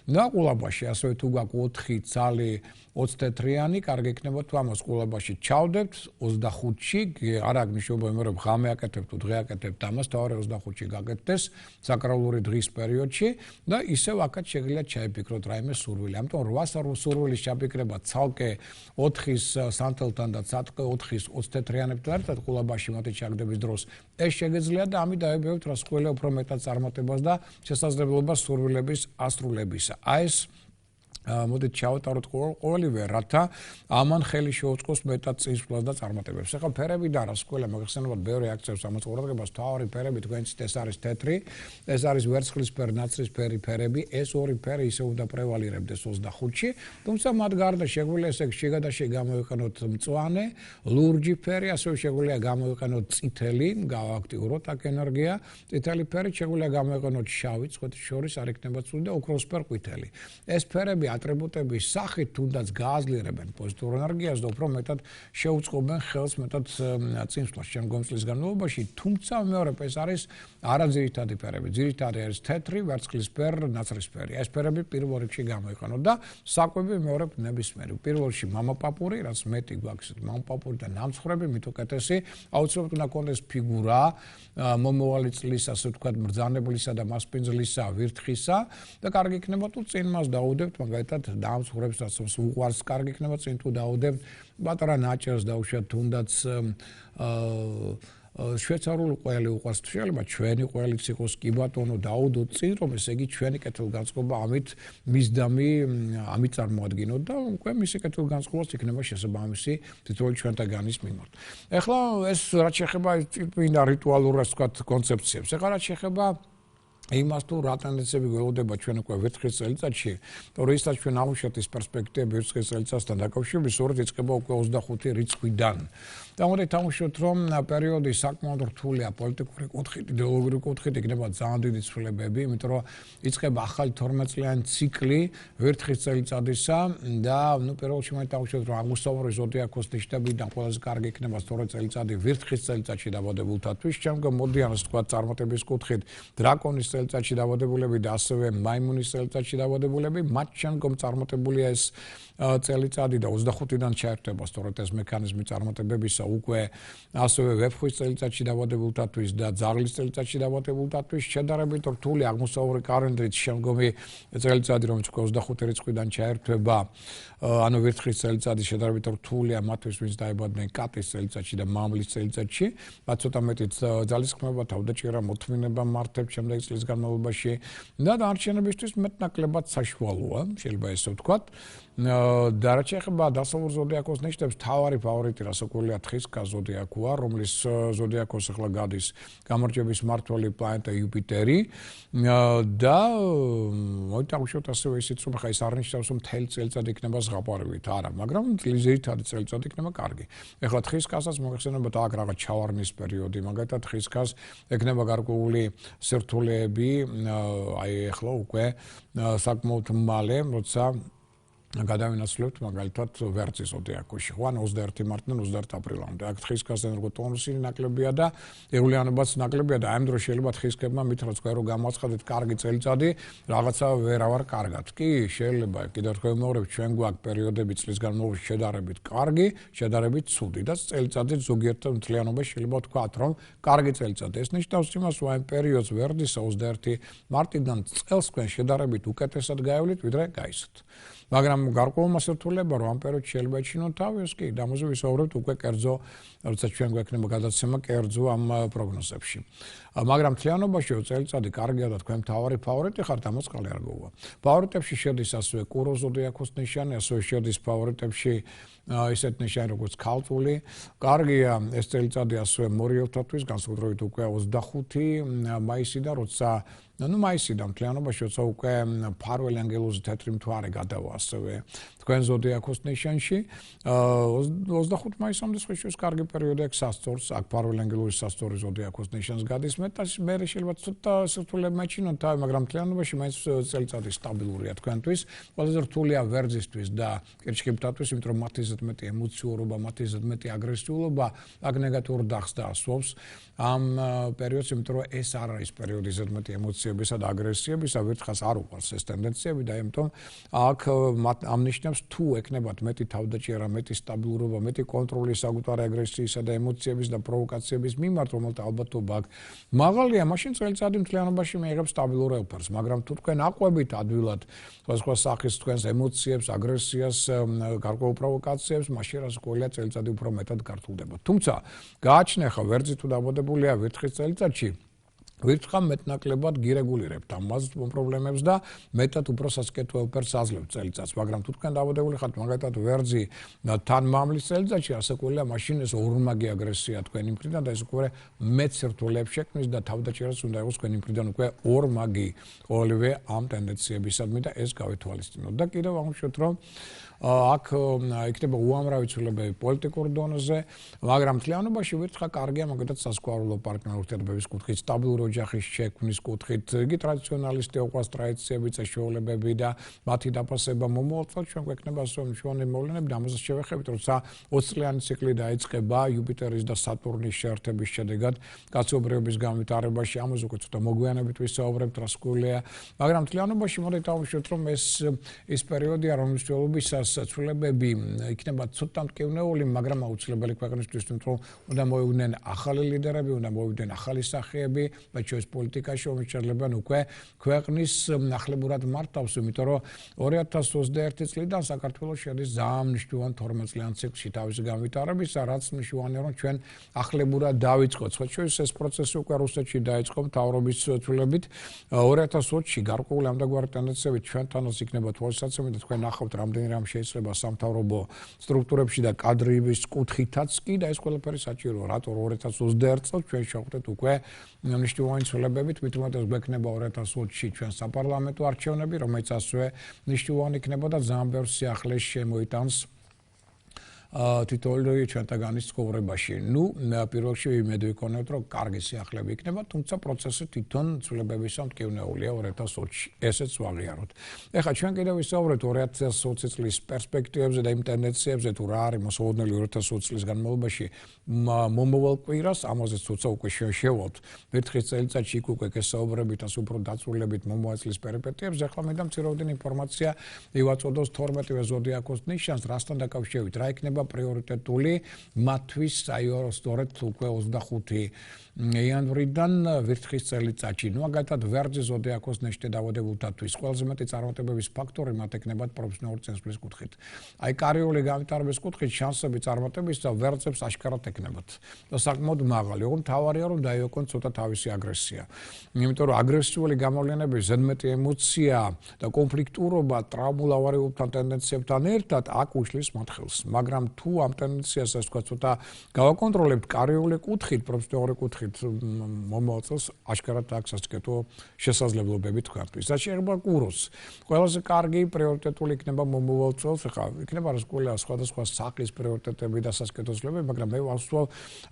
და ყულაბაში ასევე თუ გაქვს 4 ცალი 20 თეთრიანი, კარგი იქნება თუ ამას ყულაბაში ჩავდებთ 25-ში, არ აქვს მნიშვნელობა რომ ღამე აკეთებთ თუ დღე აკეთებთ ამას, თავარი 25-ში გაკეთდეს საკრალური დღის პერიოდში და ისევ აქაც შეგიძლიათ ჩაიფიქროთ რაიმე სურვილი. ამიტომ 8 სურვილის ჩაფიქრება ცალკე 4-ის სანთელთან და ცალკე 4-ის 20 თეთრიანებთან ერთად ყულაბაში მათი ჩაგდების დროს ეს შეგიძლიათ და ამით დაებევთ რასკვლელი უფრო მეტად წარმატებას და შესაძლებლობას სურვილების ასრულებისა. ეს მოდით ჩავატაროთ ყოველივე რათა ამან ხელი შეუწყოს მეტად წინსვლას და წარმატებებს. ახლა ფერები და რასკვლელი მოგეხსენებათ ბევრი აქცევს ამას ყურადღებას თავარი ფერები თქვენც ეს არის თეთრი, ეს არის ვერცხლისფერი, ნაცრისფერი ფერები, ეს ორი ფერი ისე უნდა პრევალირებდეს 25-ში, თუმცა მათ გარდა შეგვიძლია ესე შეგადაში გამოიყენოთ მწვანე, ლურჯი ფერი, ასევე შეგვიძლია გამოიყენოთ წითელი, გავაქტიუროთ აქ ენერგია, წითელი ფერი შეგვიძლია გამოიყენოთ შავი, სხვათა შორის არ იქნება ცუდი და ოქროსფერ ყვითელი. ეს ფერები ატრიბუტების სახით თუნდაც გააძლიერებენ პოზიტიურ ენერგიას და უფრო მეტად შეუწყობენ ხელს მეტად წინსვლას შემდგომ წლის განმავლობაში, თუმცა მეორე ეს არის არაძირითადი ფერები. ძირითადი არის თეთრი, ვერცხლისფერი, ნაცრისფერი. ეს ფერები პირველ რიგში გამოიყენოთ და საკვები მეორე ნებისმიერი. პირველ რიგში მამაპაპური, რაც მეტი გვაქვს მამაპაპური და ნამცხრები, მით უკეთესი, აუცილებლად უნდა კონდეს ფიგურა მომავალი წლის ასე ვთქვათ მბრძანებლისა და მასპინძლისა, ვირთხისა და კარგი იქნება თუ წინ მას დაუდებთ მაგალითად დამცხრებს რაც უყვარს კარგი იქნება წინ თუ დაუდებთ პატარა ნაჭერს დაუშვათ თუნდაც შვეიცარიული ყველი უყვარს შეიძლება ჩვენი ყველიც იყოს კი ბატონო დაუდოთ წინ რომ ესე იგი ჩვენი კეთილგანწყობა ამით მისდამი ამით წარმოადგინოთ და უკვე მისი კეთილგანწყობაც იქნება შესაბამისი თითოეული ჩვენთაგანის მიმართ. ეხლა ეს რაც შეეხება წინდა რიტუალურ ასე ვთქვათ კონცეფციებს. ეხლა რაც შეეხება იმას თუ რა ტენდენციები გველოდება ჩვენ უკვე ვირთხის წელიწადში, რომ ისაც ჩვენ ავუშვათ ის პერსპექტივები ვირთხის წელიწადთან დაკავშირებით, სწორედ იწყება უკვე 25 რიცხვიდან. და მოდით ავუშვათ რომ პერიოდი საკმაოდ რთულია პოლიტიკური კუთხით, იდეოლოგიური კუთხით, იქნება ძალიან დიდი ცვლილებები, იმიტომ რომ იწყება ახალი 12 წლიანი ციკლი ვირთხის წელიწადისა და პირველ რიგში მოდით ავუშვათ რომ აღმოსავლური ზოდიაქოს ნიშნებიდან ყველაზე კარგი იქნება სწორედ წელიწადი ვირთხის წელიწადში დაბადებულთათვის, შემდგომ მოდიან ასე ვთქვათ წარმატების კუთხით დრაკონის წელიწადში დაბადებულები და ასევე მაიმუნის წელიწადში დაბადებულები, მათ შემდგომ წარმატებულია ეს წელიწადი და 25-დან ჩაერთვება სწორედ ეს მექანიზმი წარმატებებისა უკვე ასევე ვეფხვის წელიწადში დაბადებულთათვის და ძაღლის წელიწადში დაბადებულთათვის შედარებით რთული აღმოსავლური კალენდრით შემდგომი წელიწადი რომელიც 25 რიცხვიდან ჩაერთვება ანუ ვერცხლის წელიწადი შედარებით რთულია მათთვის ვინც დაიბადნენ კატის წელიწადში და მამლის წელიწადში მათ ცოტა მეტი ძალისხმევა თავდაჭერა მოთმინება მართებს შემდეგი წლის განმავლობაში და დანარჩენებისთვის მეტნაკლებად საშუალოა შეიძლება ესე ვთქვათ და რაც შეეხება დასავლურ ზოდიაქოს ნიშნებს თავარი ფავორიტი რასაკვირველია თხისქა ზოდიაქოა რომლის ზოდიაქოს ახლა გადის გამარჯვების მმართველი პლანეტა იუპიტერი და მოიტანხოთ ასევე ისიც რომ ხა ის არნიშნავს რომ მთელი წელიწადი იქნება ზღაპარევით არა მაგრამ ძირითადი წელიწადი იქნება კარგი ეხლა თხისქასაც მოიხსენებათ აქ რაღაც ჩავარნის პერიოდი მაგალითად თხისქას ექნება გარკვეული სირთულეები აი ეხლა უკვე საკმაოდ მალე როცა გადავინაცვლებთ მაგალითად ვერძის ზოდიაქოში ხო ან 21 მარტიდან 21 აპრილამდე აქ თხისქას ენერგოტონუსი ნაკლებია და ეულიანობაც ნაკლებია და ამ დროს შეიძლება თხისქებმა მითხრათ თქვენ რომ გამოაცხადეთ კარგი წელიწადი რაღაცა ვერავარ კარგად კი შეიძლება კიდევ თქვენ მოგრებთ ჩვენ გვაქვს პერიოდები წლის განმავლობაში შედარებით კარგი შედარებით ცუდი და წელიწადი ზოგიერთ მთლიანობაში შეიძლება ვთქვათ რომ კარგი წელიწადი ეს ნიშნავს იმას რომ ამ პერიოდს ვერძის 21 მარტიდან წელს თქვენ შედარებით უკეთესად გაევლით ვიდრე გაისთ მაგრამ გარკვეულმა სირთულეებმა რომ ამ პერიოდში შეიძლება ეჩინოთ თავი ეს კი ამაზე ვისაუბრებთ უკვე კერძო როცა ჩვენ გვექნება გადაცემა კერძო ამ პროგნოზებში მაგრამ მთლიანობაში წელიწადი კარგია და თქვენ მთავარი ფავორიტი ხართ ამას ყალე არ გოუვა ფავორიტებში შედის ასევე კურო ზოდიაქოს ნიშანი ასევე შედის ფავორიტებში ისეთ ნიშანი როგორც ქალწული კარგია ეს წელიწადი ასევე მორიელთათვის განსაკუთრებით უკვე 25 მაისიდან როცა ну მაისიდან მთლიანობაში როცა უკვე ფარველი ანგელოზი თეთრი მთვარე გადავა ასევე თქვენ ზოდიაქოს ნიშანში 25 მაისამდე სხვათვის კარგი პერიოდი აქვს სასწორს აქ ფარველი ანგელოზი სასწორი ზოდიაქოს ნიშანს გადის მე შეიძლება ცოტა სირთულეებმა ეჩინოთ თავი მაგრამ მთლიანობაში მაინც წელიწადი სტაბილურია თქვენთვის ყველაზე რთულია ვერძისთვის და კირჩხიბთათვის იმიტომ რომ მათი ზედ მეტი ემოციურობა მათი ზედ მეტი აგრესიულობა აქ ნეგატიურ დახს დაასვობს ამ პერიოდს იმიტომ რომ ეს არ არის პერიოდი ზედ მეტი ემოციებისა და აგრესიებისა ვერთხას არ უყვარს ეს ტენდენციები და ამიტომ აქ ამ ნიშნებს თუ ეკნებათ მეტი თავდაჭერა მეტი სტაბილურობა მეტი კონტროლი საკუთარი აგრესიისა და ემოციების და პროვოკაციების მიმართ რომელთა ალბათობა აქ მაღალია მაშინ წელიწადი მთლიანობაში მიიღებს სტაბილურ ელფერს მაგრამ თუ თქვენ აყვებით ადვილად სხვა სახის თქვენს ემოციებს აგრესიას გარკვეულ პროვოკაციებს მაშინ რასაკვირველია წელიწადი უფრო მეტად გართულდება თუმცა გააჩნია ხა ვერძი თუ დაბადებულია ვერცხლის წელიწადში ვირთხამ მეტნაკლებად გირეგულირებთ ამას პრობლემებს და მეტად უფრო სასკეთო ელფერს აძლევთ წელიწადს მაგრამ თუ თქვენ დაბადებული ხართ მაგალითად ვერძი თან მამლის წელიწადში ასაკურია მაშინ ეს ორმაგი აგრესია თქვენი მხრიდან და ეს უკვე მეც სირთულეებს შექმნის და თავდაჭერას უნდა იყოს თქვენი მხრიდან უკვე ორმაგი ყოველივე ამ ტენდენციებისადმი და ეს გავითვალისწინოთ და კიდევ აღმოჩნდეთ რომ აქ იქნება უამრავი ცვლილებები პოლიტიკურ დონეზე მაგრამ მთლიანობაში ვირთხა კარგია მაგალითად სასქვალო პარტნიორულ ურთიერთობების კუთხით სტაბილური ოჯახის შექმნის კუთხით იგი ტრადიციონალისტი ოყვას ტრადიციები წესშეულებები და მათი დაფასება მომავალ ჩვენ გვექნება ასო მნიშვნელოვანი მოვლენები და ამასაც შევეხებით როცა 20 წლიანი ციკლი დაიწყება იუპიტერის და სატურნის შეერთების შედეგად კაცობრიობის განვითარებაში ამაზე უკვე ცოტა მოგვიანებით ვისაუბრებთ რა სკოლია მაგრამ მთლიანობაში მოდით დავუშვათ რომ ეს პერიოდია რომლის მსვლელობისას ცვლილებები იქნება ცოტა მტკივნეული, მაგრამ აუცილებელი ქვეყნისთვის, თუმცა უნდა მოვიდნენ ახალი ლიდერები, უნდა მოვიდნენ ახალი სახეები, და ჩვენს პოლიტიკაში უმეჩერლებიან უკვე ქვეყნის ახლებურად მართავს, იმიტომ რომ 2021 წლიდან საქართველოს შედის ძალიან მნიშვნელოვან 12 წლიან ციკლში თავისი განვითარებისა, რაც მნიშვნელოვანია, რომ ჩვენ ახლებურად დავიწყოთ. სხვაჩვენს ეს პროცესი უკვე რუსეთში დაიწყო მთავრობის ცვლილებით 2020-ში გარკვეული ამდაგვარი ტენდენციები ჩვენთანაც იქნება თვალსაცემი და თქვენ ნახავთ რამდენი რამ შეიძლება სამთავრობო სტრუქტურებში და კადრების კუთხითაც კი და ეს ყველაფერი საჭიროა. რატო 2021 წელს ჩვენ შევხვდეთ უკვე მნიშვნელოვანი ცვლილებებით, მით უმეტეს გვექნება 2020-ში ჩვენ საპარლამენტო არჩევნები, რომელიც ასევე მნიშვნელოვანი იქნება და ძალიან ბევრ სიახლეს შემოიტანს თითოეული ჩვენთაგანის ცხოვრებაში. პირველ რიგში იმედი ვიქონებთ, რომ კარგი სიახლეები იქნება, თუმცა პროცესი თვითონ ცვლილებებისა მტკივნეულია 2020-ში. ესეც ვაღიაროთ. ეხლა ჩვენ კიდევ ვისაუბრეთ 2020 წლის პერსპექტივებზე და იმ ტენდენციებზე, თუ რა არის მოსაოდნელი 2020 წლის განმავლობაში მომავალ კვირას, ამაზეც თუცა უკვე შევალთ. მერთხის წელიწადში იქ უკვე გესაუბრებით ასე უფრო დაწვრილებით მომავალ წლის პერიპეტიებზე. ეხლა მე დამცირებდი ინფორმაცია ივაწოდოს 12-ვე ზოდიაქოს ნიშანს, რასთან დაკავშირებით, რა იქნება პრიორიტეტული მათთვის სწორედ უკვე 25 იანვრიდან ვირთხის წელიწადში. მაგალითად, ვერძის ზოდიაქოს ნიშნე დავადებულთათვის ყველაზე მეტი წარმატებების ფაქტორი მათ ექნებათ პროფესიონალური წინსვლის კუთხით. აი კარიერული განვითარების კუთხით შანსები წარმატების და ვერძებს აშკარად ექნებათ. და საკმაოდ მაღალი. ოღონდ მთავარია რომ დაიოქონ ცოტა თავისი აგრესია. იმიტომ რომ აგრესიული გამოვლენები, ზედმეტი ემოცია და კონფლიქტურობა ტრავმულ ავარიულთან ტენდენციებთან ერთად აქ უშლის მათ ხელს. მაგრამ თუ ამ ტენდენციას ასე ვთქვათ, ცოტა გავაკონტროლებთ კარიერული კუთხით, პროფესიონალური კუთხით მომავალ წელს აშკარად აქვს სასტიკეთო შესაძლებლობები თქვენთვის. რაც შეეხება კუროს, ყველაზე კარგი პრიორიტეტული იქნება მომავალ წელს, ხა იქნება სხვადასხვა სახის პრიორიტეტები და სასტიკეთოები, მაგრამ მე ვასვავ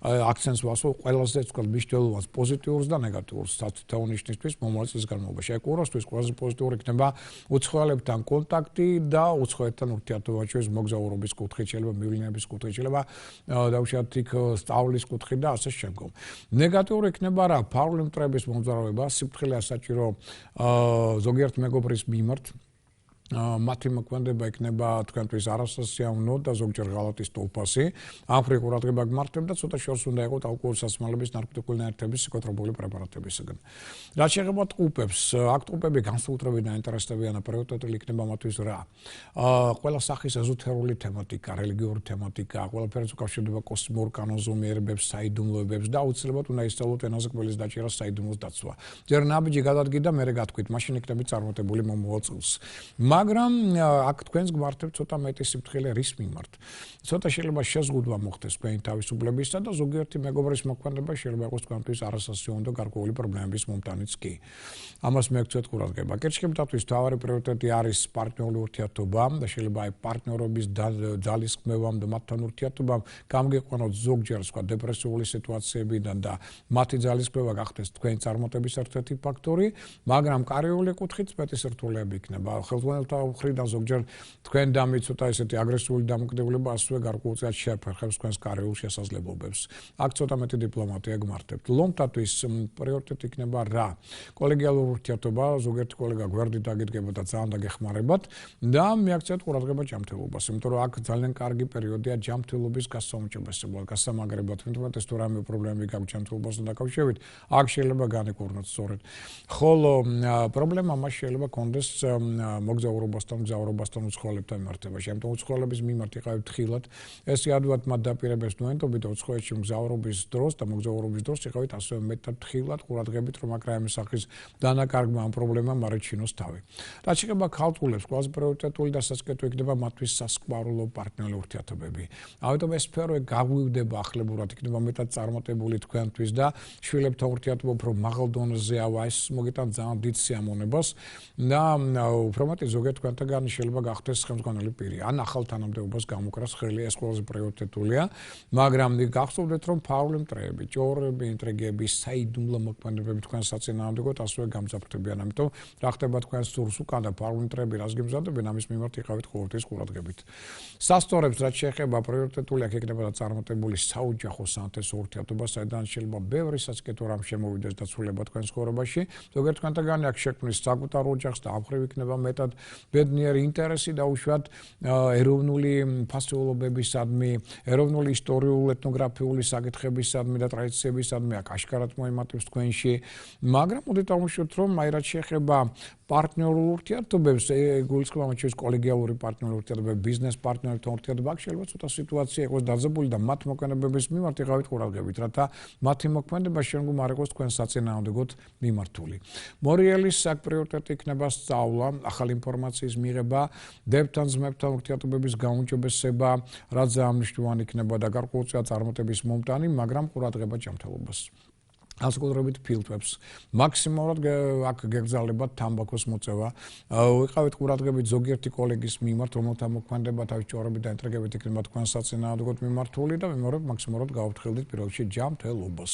აქცენტს ვასვავ ყველაზე თქვა მნიშვნელოვანს პოზიტიურს და ნეგატიურს თითოეულ ნიშნისთვის მომავალ წელს განმავლობაში. აი კუროსთვის ყველაზე პოზიტიური იქნება უცხოელებთან კონტაქტი და უცხოეთთან ურთიერთობა ჩვენს მოგზაურობის კუთხით, შეიძლება მივლინების კუთხით, შეიძლება დაუშვათ იქ სწავლის კუთხით და ასე შემდგომ. ნეგატიური იქნება რა, ფაული მტრების მომძარაობა, სიფრთხილე ასაჭირო ზოგიერთ მეგობრის მიმართ. მათი მოქმედება იქნება თქვენთვის არასასიამოვნო და ზოგჯერ ღალატი სტოლპასი. ამხრივ ყურადღება გმართებ და ცოტა შორს უნდა იყოთ ალკოჰოლის სასმელების ნარკოტიკული ნაერთების ფსიქოტროპული პრეპარატებისგან. რაც შეეხება ტყუპებს, აქ ტყუპები განსაკუთრებით დაინტერესდებიან და პრიორიტეტული იქნება მათთვის რა. ყველა სახის ეზოთერული თემატიკა, რელიგიური თემატიკა, ყველაფერს უკავშირდება კოსმიურ კანონზომიერებებს, საიდუმლოებებს და აუცილებლად უნდა ისწავლოთ ენაზე კბილის დაჭერა, საიდუმლოს დაცვა. ჯერ ნაბიჯი გადადგით და მერე გათქვით, მაშინ იქნებით წარმატებული მომავალ წელს. მაგრამ აქ თქვენს გვართებ ცოტა მეტი სიფრთხილე რის მიმართ. ცოტა შეიძლება შეზღუდვა მოხდეს თქვენი თავისუფლებისა და ზოგიერთი მეგობრის მოქმედება შეიძლება იყოს თქვენთვის არასასიამოვნო გარკვეული პრობლემების მომტანიც კი. ამას მიაქცევთ ყურადღება. კერჩქებთათვის მთავარი პრიორიტეტი არის პარტნიორული ურთიერთობა და შეიძლება აი პარტნიორობის ძალისხმევამ და მათთან ურთიერთობამ გამგეყვანოთ ზოგჯერ სხვა დეპრესიული სიტუაციებიდან და მათი ძალისხმევა გახდეს თქვენი წარმატების ერთ-ერთი ფაქტორი, მაგრამ კარიერული კუთხით მეტი სირთულეები იქნება. ხელმძღვანელთა მხრიდან ზოგჯერ თქვენ დამიცოთ ესეთი აგრესიული დამოკიდებულება ასევე გარკვეულწილად შეაფერხებს თქვენს კარიერულ შესაძლებლობებს. აქ ცოტა მეტი დიპლომატია გმართებთ. ლომთათვის პრიორიტეტი იქნება რა? კოლეგიალური ურთიერთობა, ზოგიერთი კოლეგა გვერდით დაგიდგება და ძალიან დაგეხმარებათ და მიაქცევთ ყურადღება ჯანმრთელობას, იმიტომ რომ აქ ძალიან კარგი პერიოდია ჯანმრთელობის გასაუმჯობესებლად, გასამაგრებლად, თუმცა ეს თუ რამე პრობლემები გაქვს ჯანმრთელობასთან დაკავშირებით, აქ შეიძლება განეკურნოთ სწორედ. ხოლო პრობლემა მას შეიძლება კონდეს მოგზაურობასთან უცხოელებთან მიმართებაში. ამიტომ უცხოელების მიმართ იყავით ხილად. ეს იადვათ მათ დაპირებებს ნოენდობით და უცხოეთში მგზავრობის დროს და მოგზაურობის დროს იყავით ასევე მეტად ხილად ყურადღებით, რომ აქ რაიმე სახის დანაკარგმა ამ პრობლემამ არ ეჩინოს თავი. რაც შეეხება ქალწულებს, ყველაზე პრიორიტეტული და სასტიკეთო იქნება მათთვის სასკვარულო პარტნიორული ურთიერთობები. ამიტომ ეს სფერო გაგვივდება ახლებურად, იქნება მეტად წარმატებული თქვენთვის და შვილებთან ურთიერთობა უფრო მაღალ დონეზე ავა, ეს მოგიტანთ ძალიან დიდ სიამოვნებას და უფრო მეტი ზოგიერთ თქვენთაგან შეიძლება გახდეს ხელმძღვანელი პირი. ან ახალ თანამდებობას გამოკრას ხელი, ეს ყველაზე პრიორიტეტულია, მაგრამ გახსოვდეთ, რომ ფაული მტრეები, ჭორები, ინტრიგები, საიდუმლო მოქმედებები თქვენ საწინააღმდეგოდ ასევე გამძაფრდებიან. ამიტომ რა ხდება თქვენს სურს უკან და ფაული მტრეები რას გემზადებენ, ამის მიმართ იყავით ყოველთვის ყურადღებით. სასწორებს რაც შეეხება პრიორიტეტული აქ იქნება და წარმატებული საოჯახო საინტერესო ურთიერთობა, საიდან შეიძლება ბევრი სასტიკეთო რამ შემოვიდეს და ცვლილება თქვენ ცხოვრებაში. ზოგიერთ თქვენთაგანი აქ შექმნის საკუთარ ოჯახს და ამხრივ იქნება მეტად ბედნიერი ინტერესი და უშუალოდ ეროვნული ფასეულობებისადმი, ეროვნული ისტორიული ეთნოგრაფიული საკითხებისადმი და ტრადიციებისადმი აქ აშკარად მოემატებს თქვენში. მაგრამ მოდით აღმოჩნდეთ, რომ აი რაც შეეხება პარტნიორულ ურთიერთობებს, გულისხმობა მოჩვენს კოლეგიალური პარტნიორული ურთიერთობები, ბიზნეს პარტნიორებთან ურთიერთობა, აქ შეიძლება ცოტა სიტუაცია იყოს დაძაბული და მათ მოქმედებების მიმართ იყავით ყურადღებით, რათა მათი მოქმედება შემდგომ არ იყოს თქვენ საწინააღმდეგოდ მიმართული. მორიელის აქ პრიორიტეტი იქნება სწავლა, ახალი ინფორმაციის მიღება, დებთან ძმებთან ურთიერთობების გაუმჯობესება, რაც ძალიან მნიშვნელოვანი იქნება და გარკვეულწილად წარმატების მომტანი, მაგრამ ყურადღება ჯანმრთელობას. ასკულრებით ფილტვებს მაქსიმალურად აქ გეგზალებათ თამბაქოს მოწევა ვიყავით ყურადღებით ზოგიერთი კოლეგის მიმართ რომელთა მოქმედება თავის ჭორებით და ინტრიგებით იქნება თქვენ საწინააღმდეგოდ მიმართული და ვიმეორებ მაქსიმალურად გავაფრთხილდით პირველ რიგში ჯანმრთელობას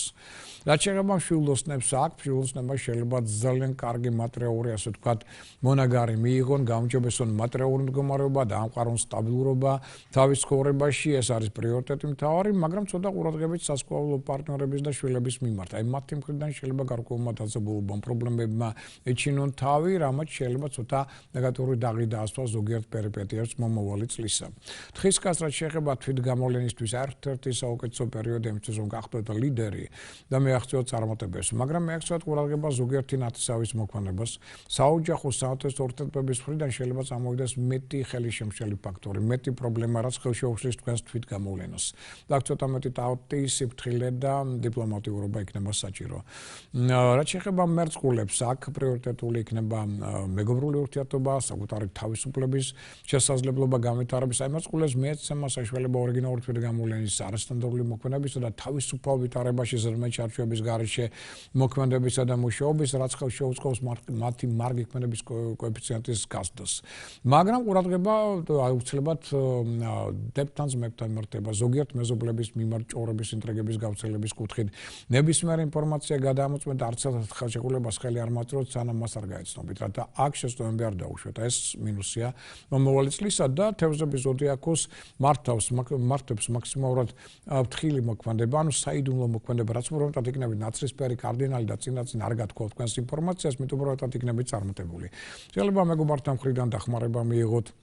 რაც შეეხება მშვილდოსნებს აქ მშვილდოსნებმა შეიძლება ძალიან კარგი მატერიალური ასე ვთქვათ მონაგარი მიიღონ გაუმჯობესონ მატერიალური მდგომარეობა და ამყარონ სტაბილურობა თავის ცხოვრებაში ეს არის პრიორიტეტი მთავარი მაგრამ ცოტა ყურადღებით სასწავლო პარტნიორების და შვილების მიმართ მათი მხრიდან შეიძლება გარკვეულმა დაძაბულობამ პრობლემებმა ეჩინონ თავი, რამაც შეიძლება ცოტა ნეგატიური დაღი დაასვას ზოგიერთ პერიპეტიებს მომავალი წლისა. თხის კაცრად შეეხება თვითგამოვლენისთვის ერთ-ერთი საუკეთესო პერიოდი იმისთვის, რომ გახდეთ ლიდერი და მიაღწიოთ წარმატებებს, მაგრამ მიაღწიოთ ყურადღება ზოგიერთი ნათესავის მოქმედებას. საოჯახო საათის ურთიერთობების მხრიდან შეიძლება წამოვიდეს მეტი ხელისშემშელი ფაქტორი, მეტი პრობლემა, რაც ხელშეუხლის თქვენს თვითგამოვლენას. და ცოტა მეტი ტაუტი, სიფრთხილე და დიპლომატიურობა იქნება საჭირო. რაც შეეხება მერწყულებს, აქ პრიორიტეტული იქნება მეგობრული ურთიერთობა, საკუთარი თავისუფლების შესაძლებლობა განვითარების. აი მერწყულებს მიეცემა საშუალება ორიგინალური თვითგამოვლენის არასტანდარტული მოქმედებისა და თავისუფალ ვითარებაში ზრდმეჩარჩოების გარეშე მოქმედებისა და მუშაობის, რაც ხელშეუწყობს მათი მარგი ქმედების კოეფიციენტის გასდას. მაგრამ ყურადღება აუცილებლად დებთან ძმებთან მართება ზოგიერთ მეზობლების მიმართ ჭორების ინტრიგების გავრცელების კუთხით. ნებისმიერ ინფორმაცია გადამოწმეთ არც ერთ ხელშეკრულებას ხელი არ მოაწოდოთ სანამ მას არ გაეცნობით რათა აქ შესწავლები არ დაუშვათ ეს მინუსია მომავალი წლისა და თევზების ზოდიაქოს მართებს მაქსიმალურად ფრთხილი მოქმედება ანუ საიდუმლო მოქმედება რაც უბრალოდ იქნება ნაცრისფერი კარდინალი და წინაწინ არ გათქვა თქვენს ინფორმაციას მით უბრალოდ იქნება წარმატებული შეიძლება მეგობართან მხრიდან დახმარება მიიღოთ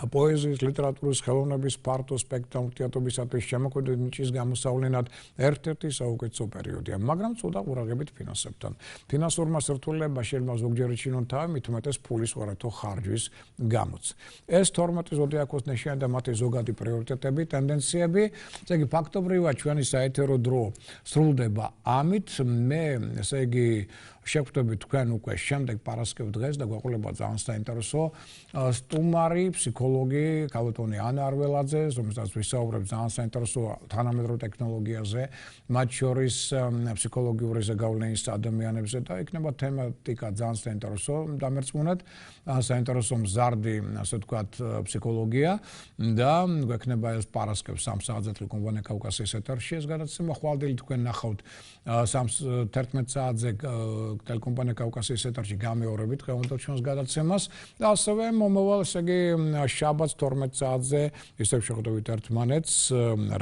პოეზიის, ლიტერატურის, ხელოვნების, ფართო სპექტრ ურთიერთობისათვის შემოქმედებითი ნიჭის გამოსავლენად ერთ-ერთი საუკეთესო პერიოდია, მაგრამ ცოტა ყურადღებით ფინანსებთან. ფინანსურმა სირთულეებმა შეიძლება ზოგჯერ ეჩინონ თავი, მით უმეტეს ფულის უარეთო ხარჯვის გამოც. ეს 12 ზოდიაქოს ნიშანი და მათი ზოგადი პრიორიტეტები, ტენდენციები, ესე იგი ფაქტობრივად ჩვენი საეთერო დრო სრულდება ამით, მე ესე იგი შეგვხვდებით თქვენ უკვე შემდეგ პარასკევ დღეს და გვეყოლება ძალიან საინტერესო სტუმარი, ფსიქოლოგი, ქალბატონი ანა არველაძე, რომელსაც ვისაუბრებ ძალიან საინტერესო თანამედროვე ტექნოლოგიაზე, მათ შორის ფსიქოლოგიური ზეგავლენის ადამიანებზე და იქნება თემატიკა ძალიან საინტერესო დამერწმუნეთ, საინტერესო მზარდი, ასე ვთქვათ, ფსიქოლოგია და გვექნება ეს პარასკევ 3 საათზე ტელეკომპანია კავკასიის ეთერში ეს გადაცემა ხვალდილი თქვენ ნახავთ 11 საათზე ტელეკომპანია კავკასიის ეთერში გამეორებით დღევანდელ ჩვენს გადაცემას და ასევე მომავალ ესე იგი შაბათს 12 საათზე ისევ შეხვდებით ერთმანეთს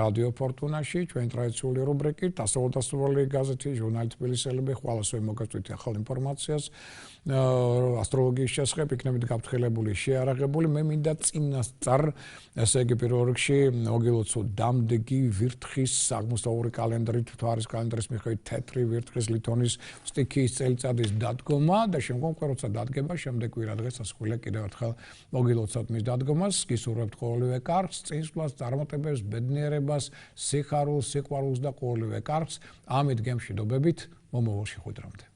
რადიო ფორტუნაში ჩვენი ტრადიციული რუბრიკით ასტროლოგიური გაზეთი ჟურნალი თბილისელები ხვალასვე მოგაწვით ახალ ინფორმაციას ასტროლოგიის შესახებ იქნებით გაფრთხილებული შეარაღებული მე მინდა წინასწარ ესე იგი პირველ რიგში მოგილოცოთ დამდეგი ვირთხის აღმოსავლური კალენდრით თვარის კალენდრის მიხედვით თეთრი ვირთხის ლითონის სტიქიის წელიწადის დადგომა და შემდგომ როცა დადგება შემდეგ კვირადღეს ასკვლია კიდევ ერთხელ მოგილოცოთ მის დადგომას გისურვებთ ყოველივე კარგს წინსვლას წარმატებებს ბედნიერებას სიხარულს სიყვარულს და ყოველივე კარგს ამით გემშვიდობებით მომავალ შეხვედრამდე